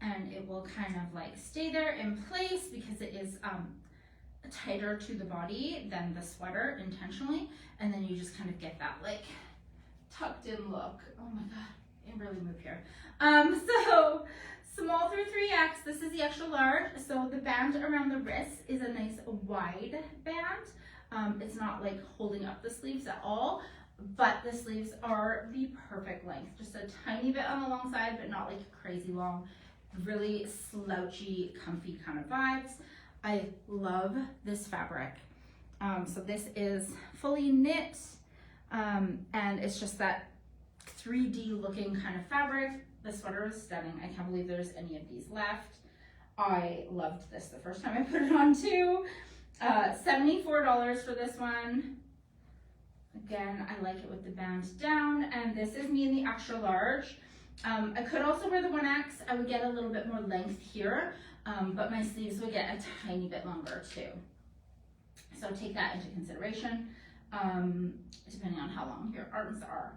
and it will kind of like stay there in place because it is tighter to the body than the sweater intentionally. And then you just kind of get that like tucked in look. Oh my God, it really moved here. So small through 3X, this is the extra large. So the band around the wrist is a nice wide band. It's not like holding up the sleeves at all, but the sleeves are the perfect length. Just a tiny bit on the long side, but not like crazy long. Really slouchy, comfy kind of vibes. I love this fabric. So this is fully knit, and it's just that 3D looking kind of fabric. The sweater is stunning. I can't believe there's any of these left. I loved this the first time I put it on too. $74 for this one. Again, I like it with the band down, and this is me in the extra large. I could also wear the 1X. I would get a little bit more length here, but my sleeves would get a tiny bit longer too. So take that into consideration, depending on how long your arms are.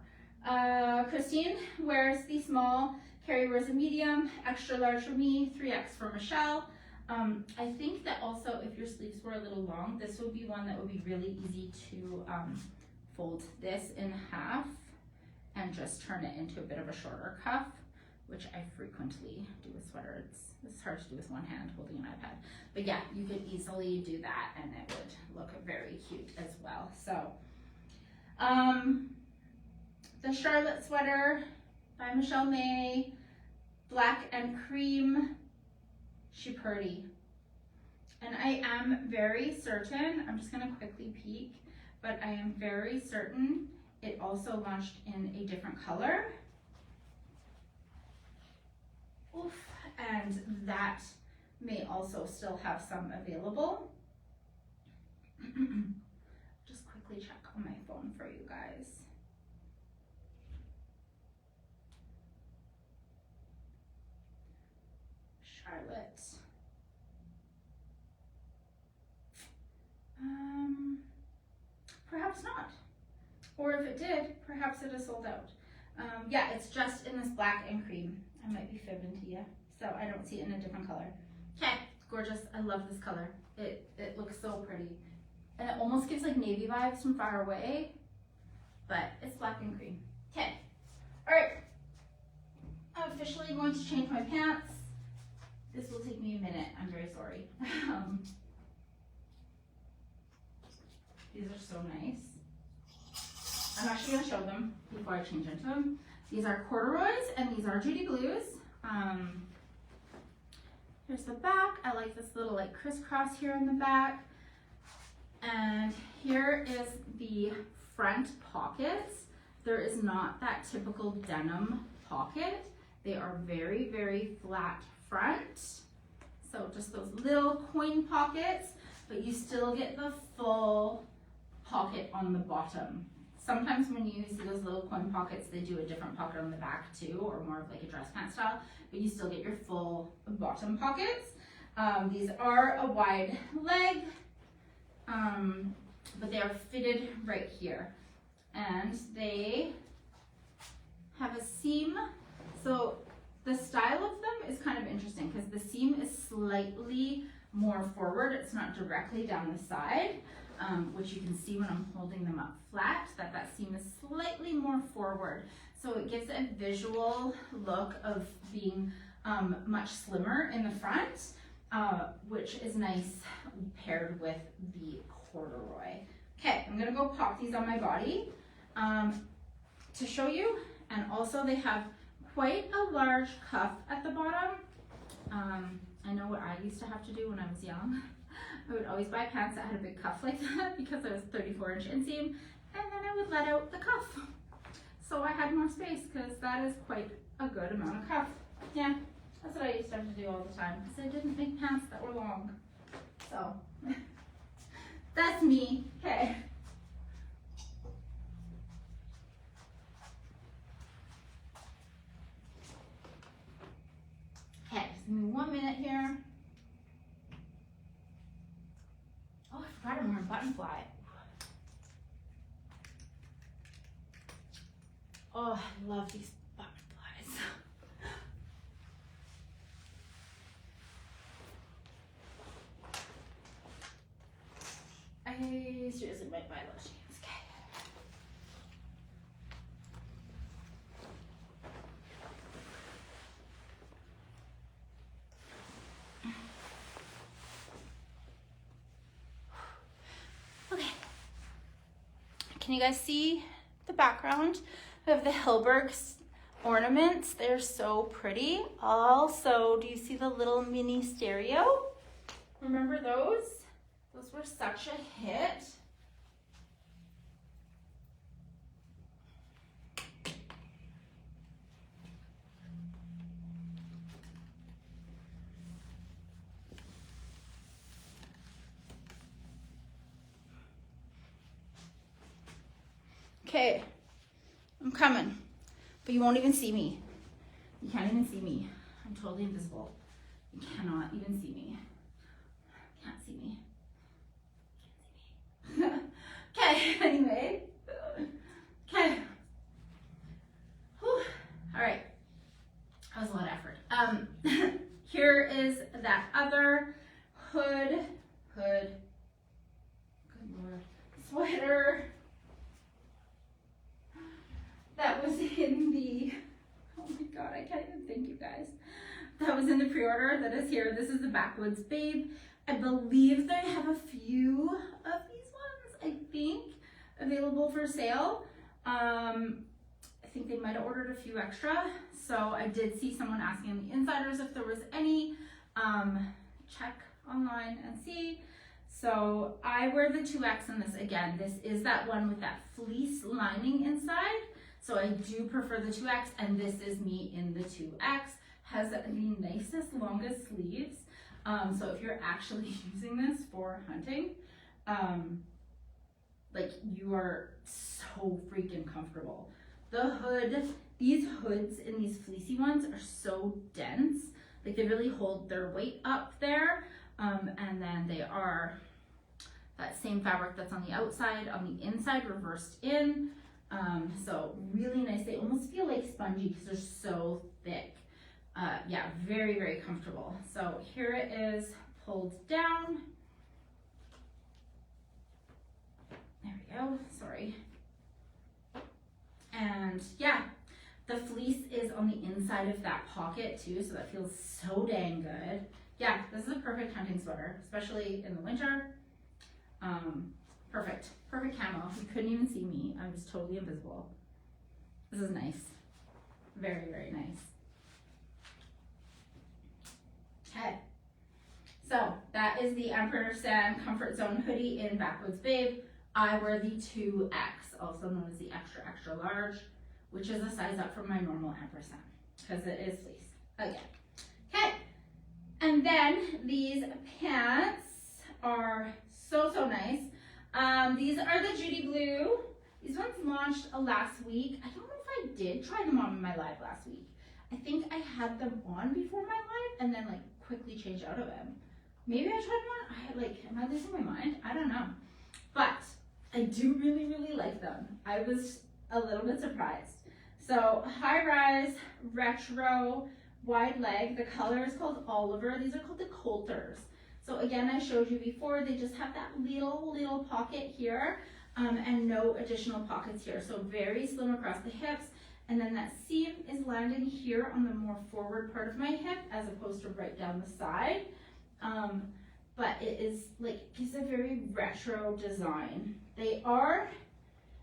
Christine wears the small, Carrie wears a medium, extra large for me, 3X for Michelle. I think that also if your sleeves were a little long, this would be one that would be really easy to fold this in half and just turn it into a bit of a shorter cuff, which I frequently do with sweaters. It's hard to do with one hand holding an iPad. But yeah, you could easily do that and it would look very cute as well. So, the Charlotte sweater by Michelle May, black and cream, she pretty. And I am very certain, I'm just gonna quickly peek, but I am very certain it also launched in a different color. Oof, and that may also still have some available. Just quickly check on my phone for you guys. Charlotte. Perhaps not. Or if it did, perhaps it is sold out. Yeah, it's just in this black and cream. I might be fibbing to you, so I don't see it in a different color. Okay, gorgeous. I love this color. It looks so pretty. And it almost gives like navy vibes from far away, but it's black and cream. Okay, all right. I'm officially going to change my pants. This will take me a minute. I'm very sorry. These are so nice. I'm actually going to show them before I change into them. These are corduroys and these are Judy Blues. Here's the back. I like this little like crisscross here in the back. And here is the front pockets. There is not that typical denim pocket. They are very, very flat front. So just those little coin pockets, but you still get the full pocket on the bottom. Sometimes when you see those little coin pockets, they do a different pocket on the back too, or more of like a dress pant style, but you still get your full bottom pockets. These are a wide leg, but they are fitted right here. And they have a seam. So the style of them is kind of interesting because the seam is slightly more forward. It's not directly down the side, which you can see when I'm holding them up flat, that seam is slightly more forward. So it gives a visual look of being much slimmer in the front, which is nice paired with the corduroy. Okay, I'm gonna go pop these on my body to show you. And also they have quite a large cuff at the bottom. I know what I used to have to do when I was young. I would always buy pants that had a big cuff like that because I was 34-inch inseam, and then I would let out the cuff. So I had more space because that is quite a good amount of cuff. Yeah, that's what I used to have to do all the time because I didn't make pants that were long. So that's me. Okay. Okay, just give me 1 minute here. Oh, I forgot I'm wearing button fly. Oh, I love these button flies. I seriously might buy those jeans. Okay. Okay. Can you guys see the background of the Hilberg's ornaments? They're so pretty. Also, do you see the little mini stereo? Remember those? Those were such a hit. Okay, I'm coming, but you won't even see me. You can't even see me. I'm totally invisible. You cannot even see me. Can't see me. Okay, anyway. Okay. Whew. All right. That was a lot of effort. Here is that other hood, good Lord, sweater that was in the, oh my God, I can't even think, you guys. That was in the pre-order that is here. This is the Backwoods Babe. I believe they have a few of these ones, I think, available for sale. I think they might have ordered a few extra. So I did see someone asking on the insiders if there was any. Check online and see. So I wear the 2X in this. Again, this is that one with that fleece lining inside. So I do prefer the 2X, and this is me in the 2X. Has the nicest, longest sleeves. So if you're actually using this for hunting, like, you are so freaking comfortable. The hood, these hoods in these fleecy ones are so dense. Like, they really hold their weight up there. And then they are that same fabric that's on the outside, on the inside, reversed in. So really nice. They almost feel like spongy because they're so thick. Yeah, very, very comfortable. So here it is pulled down. There we go, sorry. And yeah, the fleece is on the inside of that pocket too, so that feels so dang good. Yeah, this is a perfect hunting sweater, especially in the winter. Perfect. Perfect camo. You couldn't even see me. I was totally invisible. This is nice. Very, very nice. Okay. So that is the Emperor Sam Comfort Zone hoodie in Backwoods Babe. I wear the 2X, also known as the extra, extra large, which is a size up from my normal Emperor Sam, because it is fleece. Again. Okay. And then these pants are so, so nice. These are the Judy Blue. These ones launched last week. I don't know if I did try them on in my live last week. I think I had them on before my live and then like quickly changed out of them. Maybe I tried them on. Am I losing my mind? I don't know. But I do really, really like them. I was a little bit surprised. So high rise, retro, wide leg. The color is called Oliver. These are called the Coulters. So again, I showed you before, they just have that little pocket here and no additional pockets here. So very slim across the hips. And then that seam is landing here on the more forward part of my hip as opposed to right down the side. But it is it's a very retro design. They are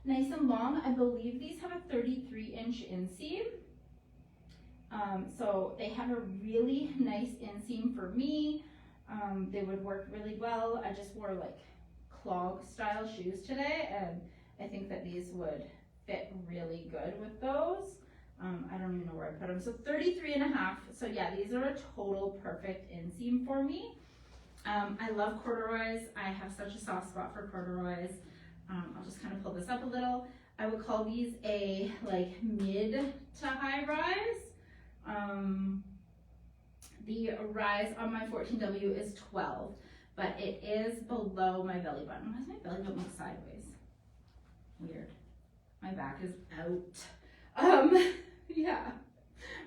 nice and long. I believe these have a 33-inch inseam. So they have a really nice inseam for me. They would work really well. I just wore clog style shoes today, and I think that these would fit really good with those. I don't even know where I put them. So 33.5. So yeah, these are a total perfect inseam for me. I love corduroys. I have such a soft spot for corduroys. I'll just kind of pull this up a little. I would call these a mid to high rise. The rise on my 14W is 12, but it is below my belly button. Why does my belly button look sideways? Weird. My back is out. Yeah,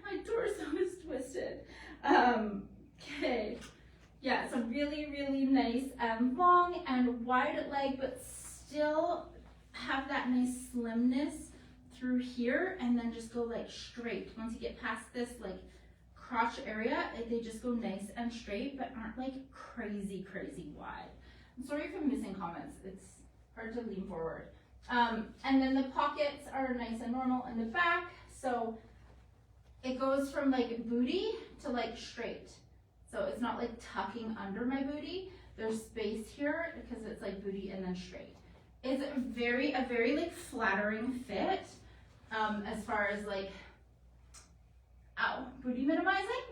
my torso is twisted. Okay. Yeah, it's a really, really nice long and wide leg, but still have that nice slimness through here, and then just go straight. Once you get past this crotch area, they just go nice and straight, but aren't crazy wide. I'm sorry if I'm missing comments. It's hard to lean forward. And then the pockets are nice and normal in the back, so it goes from booty to straight. So it's not tucking under my booty. There's space here because it's booty and then straight. It's a very flattering fit as far as booty minimizing,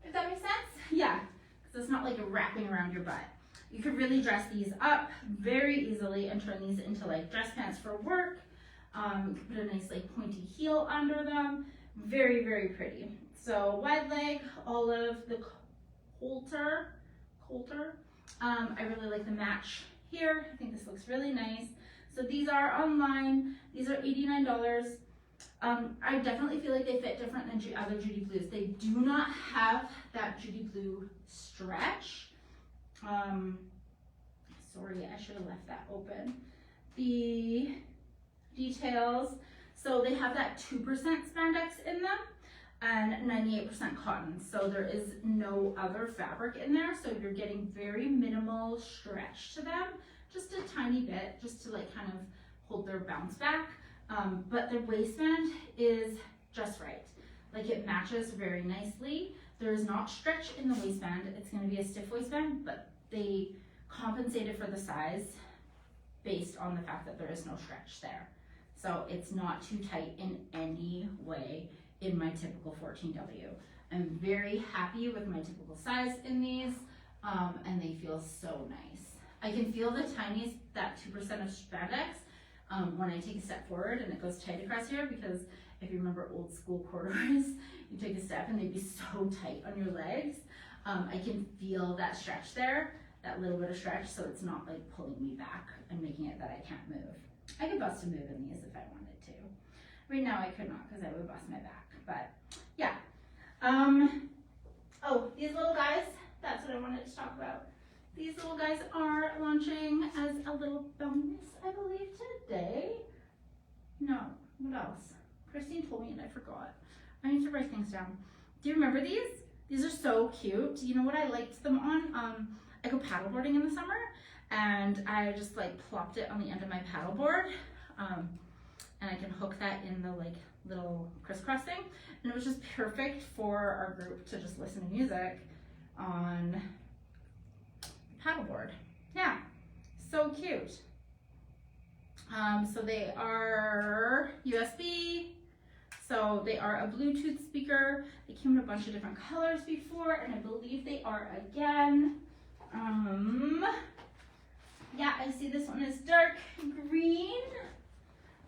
if that makes sense. Yeah, because it's not wrapping around your butt. You could really dress these up very easily and turn these into dress pants for work. You could put a nice pointy heel under them. Very, very pretty. So wide leg, olive, the Coulter. I really like the match here. I think this looks really nice. So these are online. These are $89. I definitely feel like they fit different than other Judy Blues. They do not have that Judy Blue stretch. Sorry, I should have left that open. The details, so they have that 2% spandex in them and 98% cotton. So there is no other fabric in there. So you're getting very minimal stretch to them, just a tiny bit, just to kind of hold their bounce back. But the waistband is just right. It matches very nicely. There is not stretch in the waistband. It's going to be a stiff waistband, but they compensated for the size based on the fact that there is no stretch there. So it's not too tight in any way in my typical 14W. I'm very happy with my typical size in these, and they feel so nice. I can feel the tiniest, that 2% of spandex when I take a step forward and it goes tight across here, because if you remember old school corduroys, you take a step and they'd be so tight on your legs. I can feel that stretch there, that little bit of stretch, so it's not pulling me back and making it that I can't move. I could bust a move in these if I wanted to. Right now I could not, because I would bust my back, but yeah. Oh, these little guys, that's what I wanted to talk about. These little guys are launching as a little bonus, I believe, today. No, what else? Christine told me and I forgot. I need to write things down. Do you remember these? These are so cute. You know what I liked them on? I go paddleboarding in the summer, and I just like plopped it on the end of my paddleboard, and I can hook that in the like little crisscross thing, and it was just perfect for our group to just listen to music on paddleboard. Yeah, so cute. So they are USB, so they are a Bluetooth speaker. They came in a bunch of different colors before, and I believe they are again. Yeah, I see this one is dark green.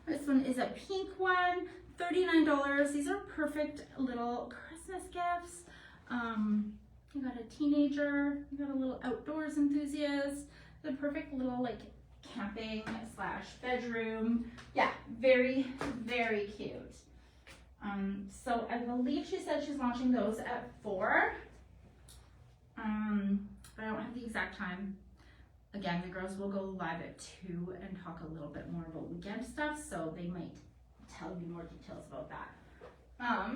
This one is a pink one, $39. These are perfect little Christmas gifts. You got a teenager, you got a little outdoors enthusiast, the perfect little like camping / bedroom. Yeah, very, very cute. So I believe she said she's launching those at 4. But I don't have the exact time. Again, the girls will go live at 2 and talk a little bit more about weekend stuff, so they might tell you more details about that. I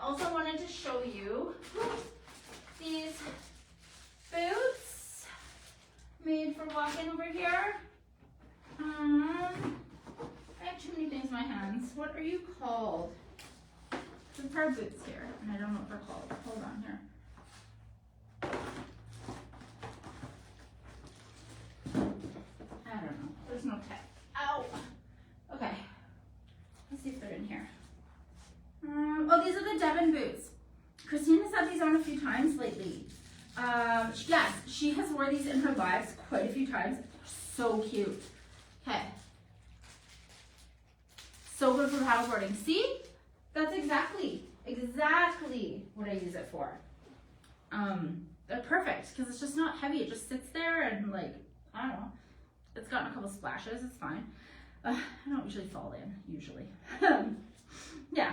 also wanted to show you these boots made for walking over here. I have too many things in my hands. What are you called? There's a pair of boots here, and I don't know what they're called. Hold on here. I don't know. There's no tag. Ow! Okay. Let's see if they're in here. Oh, these are the Devon boots. Christine has had these on a few times lately. Yes, she has worn these in her lives quite a few times. So cute. Okay. So good for paddleboarding. See? That's exactly what I use it for. They're perfect because it's just not heavy. It just sits there and like, I don't know. It's gotten a couple splashes. It's fine. I don't usually fall in, usually. Yeah.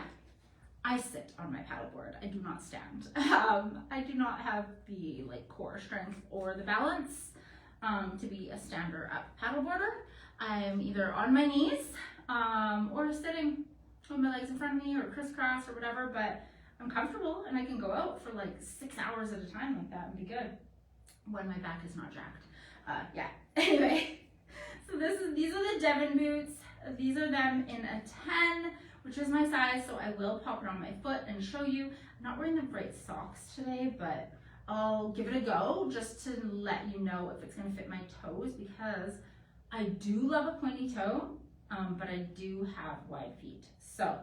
I sit on my paddleboard. I do not stand. I do not have the like core strength or the balance to be a stander up paddleboarder. I'm either on my knees or sitting with my legs in front of me or crisscross or whatever, but I'm comfortable and I can go out for like 6 hours at a time like that and be good when my back is not jacked. Yeah. Anyway, so these are the Devon boots. These are them in a 10, which is my size, so I will pop it on my foot and show you. I'm not wearing the bright socks today, but I'll give it a go just to let you know if it's gonna fit my toes, because I do love a pointy toe, but I do have wide feet. So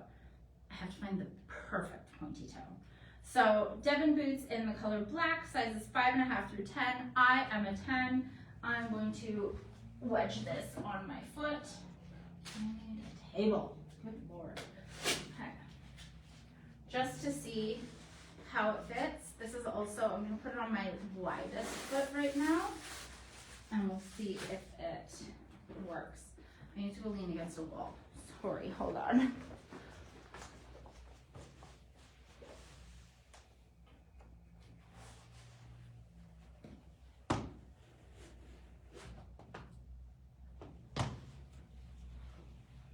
I have to find the perfect pointy toe. So Devon boots in the color black, sizes 5.5 through 10. I am a 10. I'm going to wedge this on my foot. I need a table. Good Lord. Okay. Just to see how it fits. This is also, I'm going to put it on my widest foot right now, and we'll see if it works. I need to go lean against a wall. Sorry, hold on.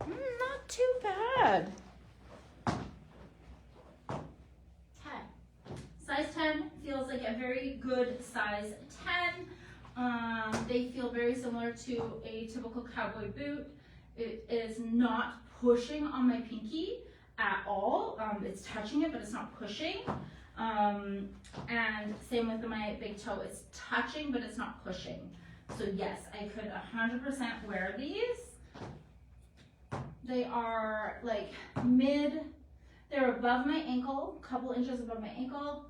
Not too bad. Okay. Size 10 feels like a very good size 10. They feel very similar to a typical cowboy boot. It is not pushing on my pinky at all. It's touching it, but it's not pushing. And same with my big toe. It's touching, but it's not pushing. So yes, I could 100% wear these. They are like they're above my ankle, a couple inches above my ankle.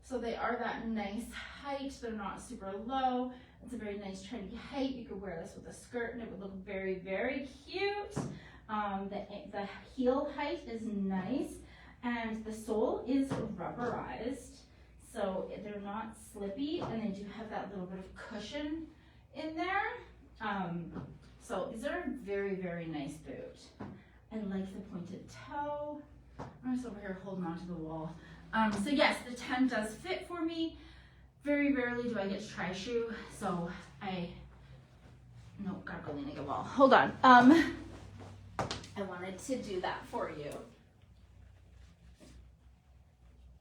So they are that nice height. They're not super low. It's a very nice trendy height. You could wear this with a skirt and it would look very, very cute. The heel height is nice, and the sole is rubberized. So they're not slippy, and they do have that little bit of cushion in there. So these are a very, very nice boot. I like the pointed toe. I'm just over here holding onto the wall. So yes, the 10 does fit for me. Very rarely do I get to try a shoe, so no, gotta go lean against a wall. Hold on. I wanted to do that for you.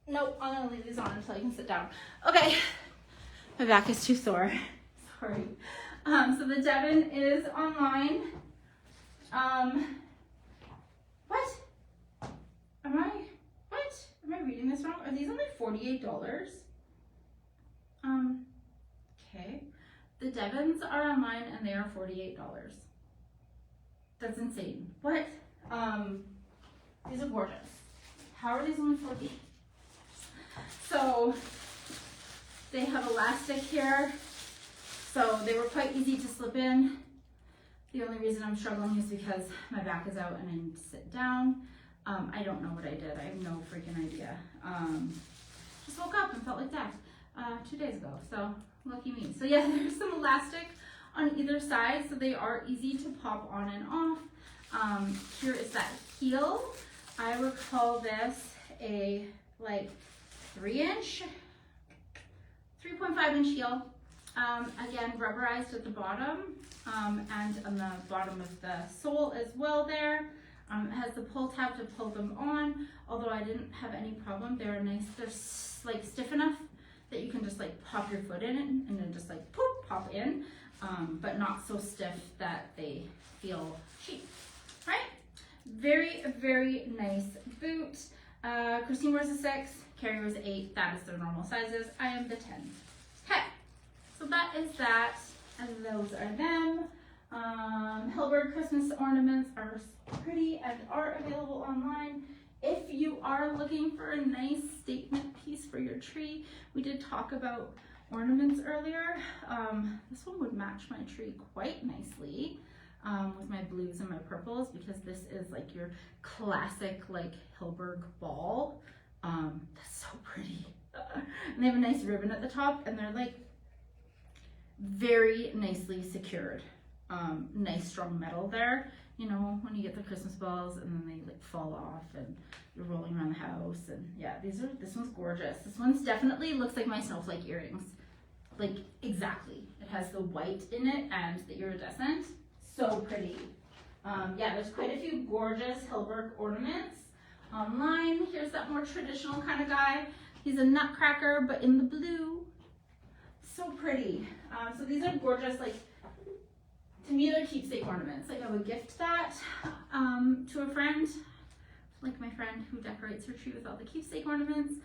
Nope, I'm gonna leave these on until you can sit down. Okay, my back is too sore. Sorry. So the Devon is online. What? Am I reading this wrong? Are these only $48? Okay. The Devons are online and they are $48. That's insane. What? These are gorgeous. How are these only $48? So they have elastic here. So they were quite easy to slip in. The only reason I'm struggling is because my back is out and I need to sit down. I don't know what I did. I have no freaking idea. Just woke up and felt like that 2 days ago. So lucky me. So yeah, there's some elastic on either side, so they are easy to pop on and off. Here is that heel. I would call this a like 3.5 inch heel. Again, rubberized at the bottom and on the bottom of the sole as well there. It has the pull tab to pull them on, although I didn't have any problem. They're nice, they're like stiff enough that you can just like pop your foot in it and then just like poof, pop in, but not so stiff that they feel cheap, right? Very, very nice boot. Christine wears a 6, Carrie wears a 8. That is their normal sizes. I am the 10. Okay, so that is that, and those are them. Hilbert Christmas ornaments are pretty and are available online. If you are looking for a nice statement piece for your tree, we did talk about ornaments earlier. This one would match my tree quite nicely with my blues and my purples, because this is like your classic like Hilberg ball. That's so pretty. And they have a nice ribbon at the top, and they're like very nicely secured. Nice strong metal there. You know, when you get the Christmas balls and then they like fall off and you're rolling around the house, and yeah, this one's gorgeous. This one's definitely looks like my snowflake earrings. Like exactly. It has the white in it and the iridescent. So pretty. Yeah, there's quite a few gorgeous Hilberg ornaments online. Here's that more traditional kind of guy. He's a nutcracker, but in the blue. So pretty. So these are gorgeous, like, to me they're keepsake ornaments. Like I would gift that to a friend, like my friend who decorates her tree with all the keepsake ornaments.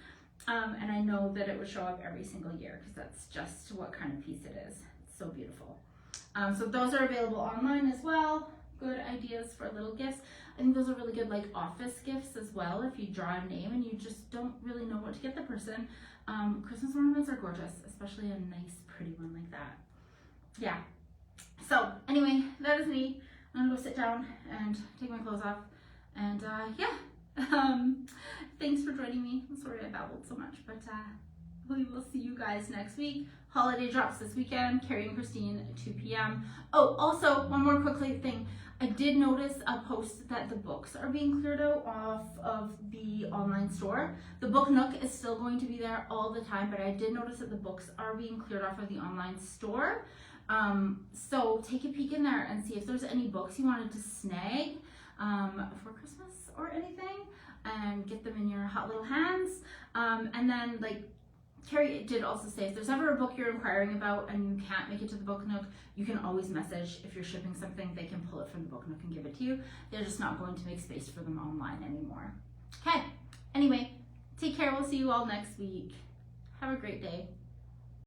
And I know that it would show up every single year because that's just what kind of piece it is. It's so beautiful. So those are available online as well. Good ideas for little gifts. I think those are really good like office gifts as well. If you draw a name and you just don't really know what to get the person. Christmas ornaments are gorgeous, especially a nice pretty one like that. Yeah. So anyway, that is me. I'm gonna go sit down and take my clothes off. And yeah, thanks for joining me. I'm sorry I babbled so much, but we will see you guys next week. Holiday drops this weekend. Carrie and Christine at 2 p.m. Oh, also one more quick thing. I did notice a post that the books are being cleared out off of the online store. The Book Nook is still going to be there all the time, but I did notice that the books are being cleared off of the online store. So take a peek in there and see if there's any books you wanted to snag for Christmas or anything, and get them in your hot little hands. And then like Carrie did also say, if there's ever a book you're inquiring about and you can't make it to the Book Nook, you can always message. If you're shipping something, they can pull it from the Book Nook and give it to you. They're just not going to make space for them online anymore. Okay, anyway, take care. We'll see you all next week. Have a great day.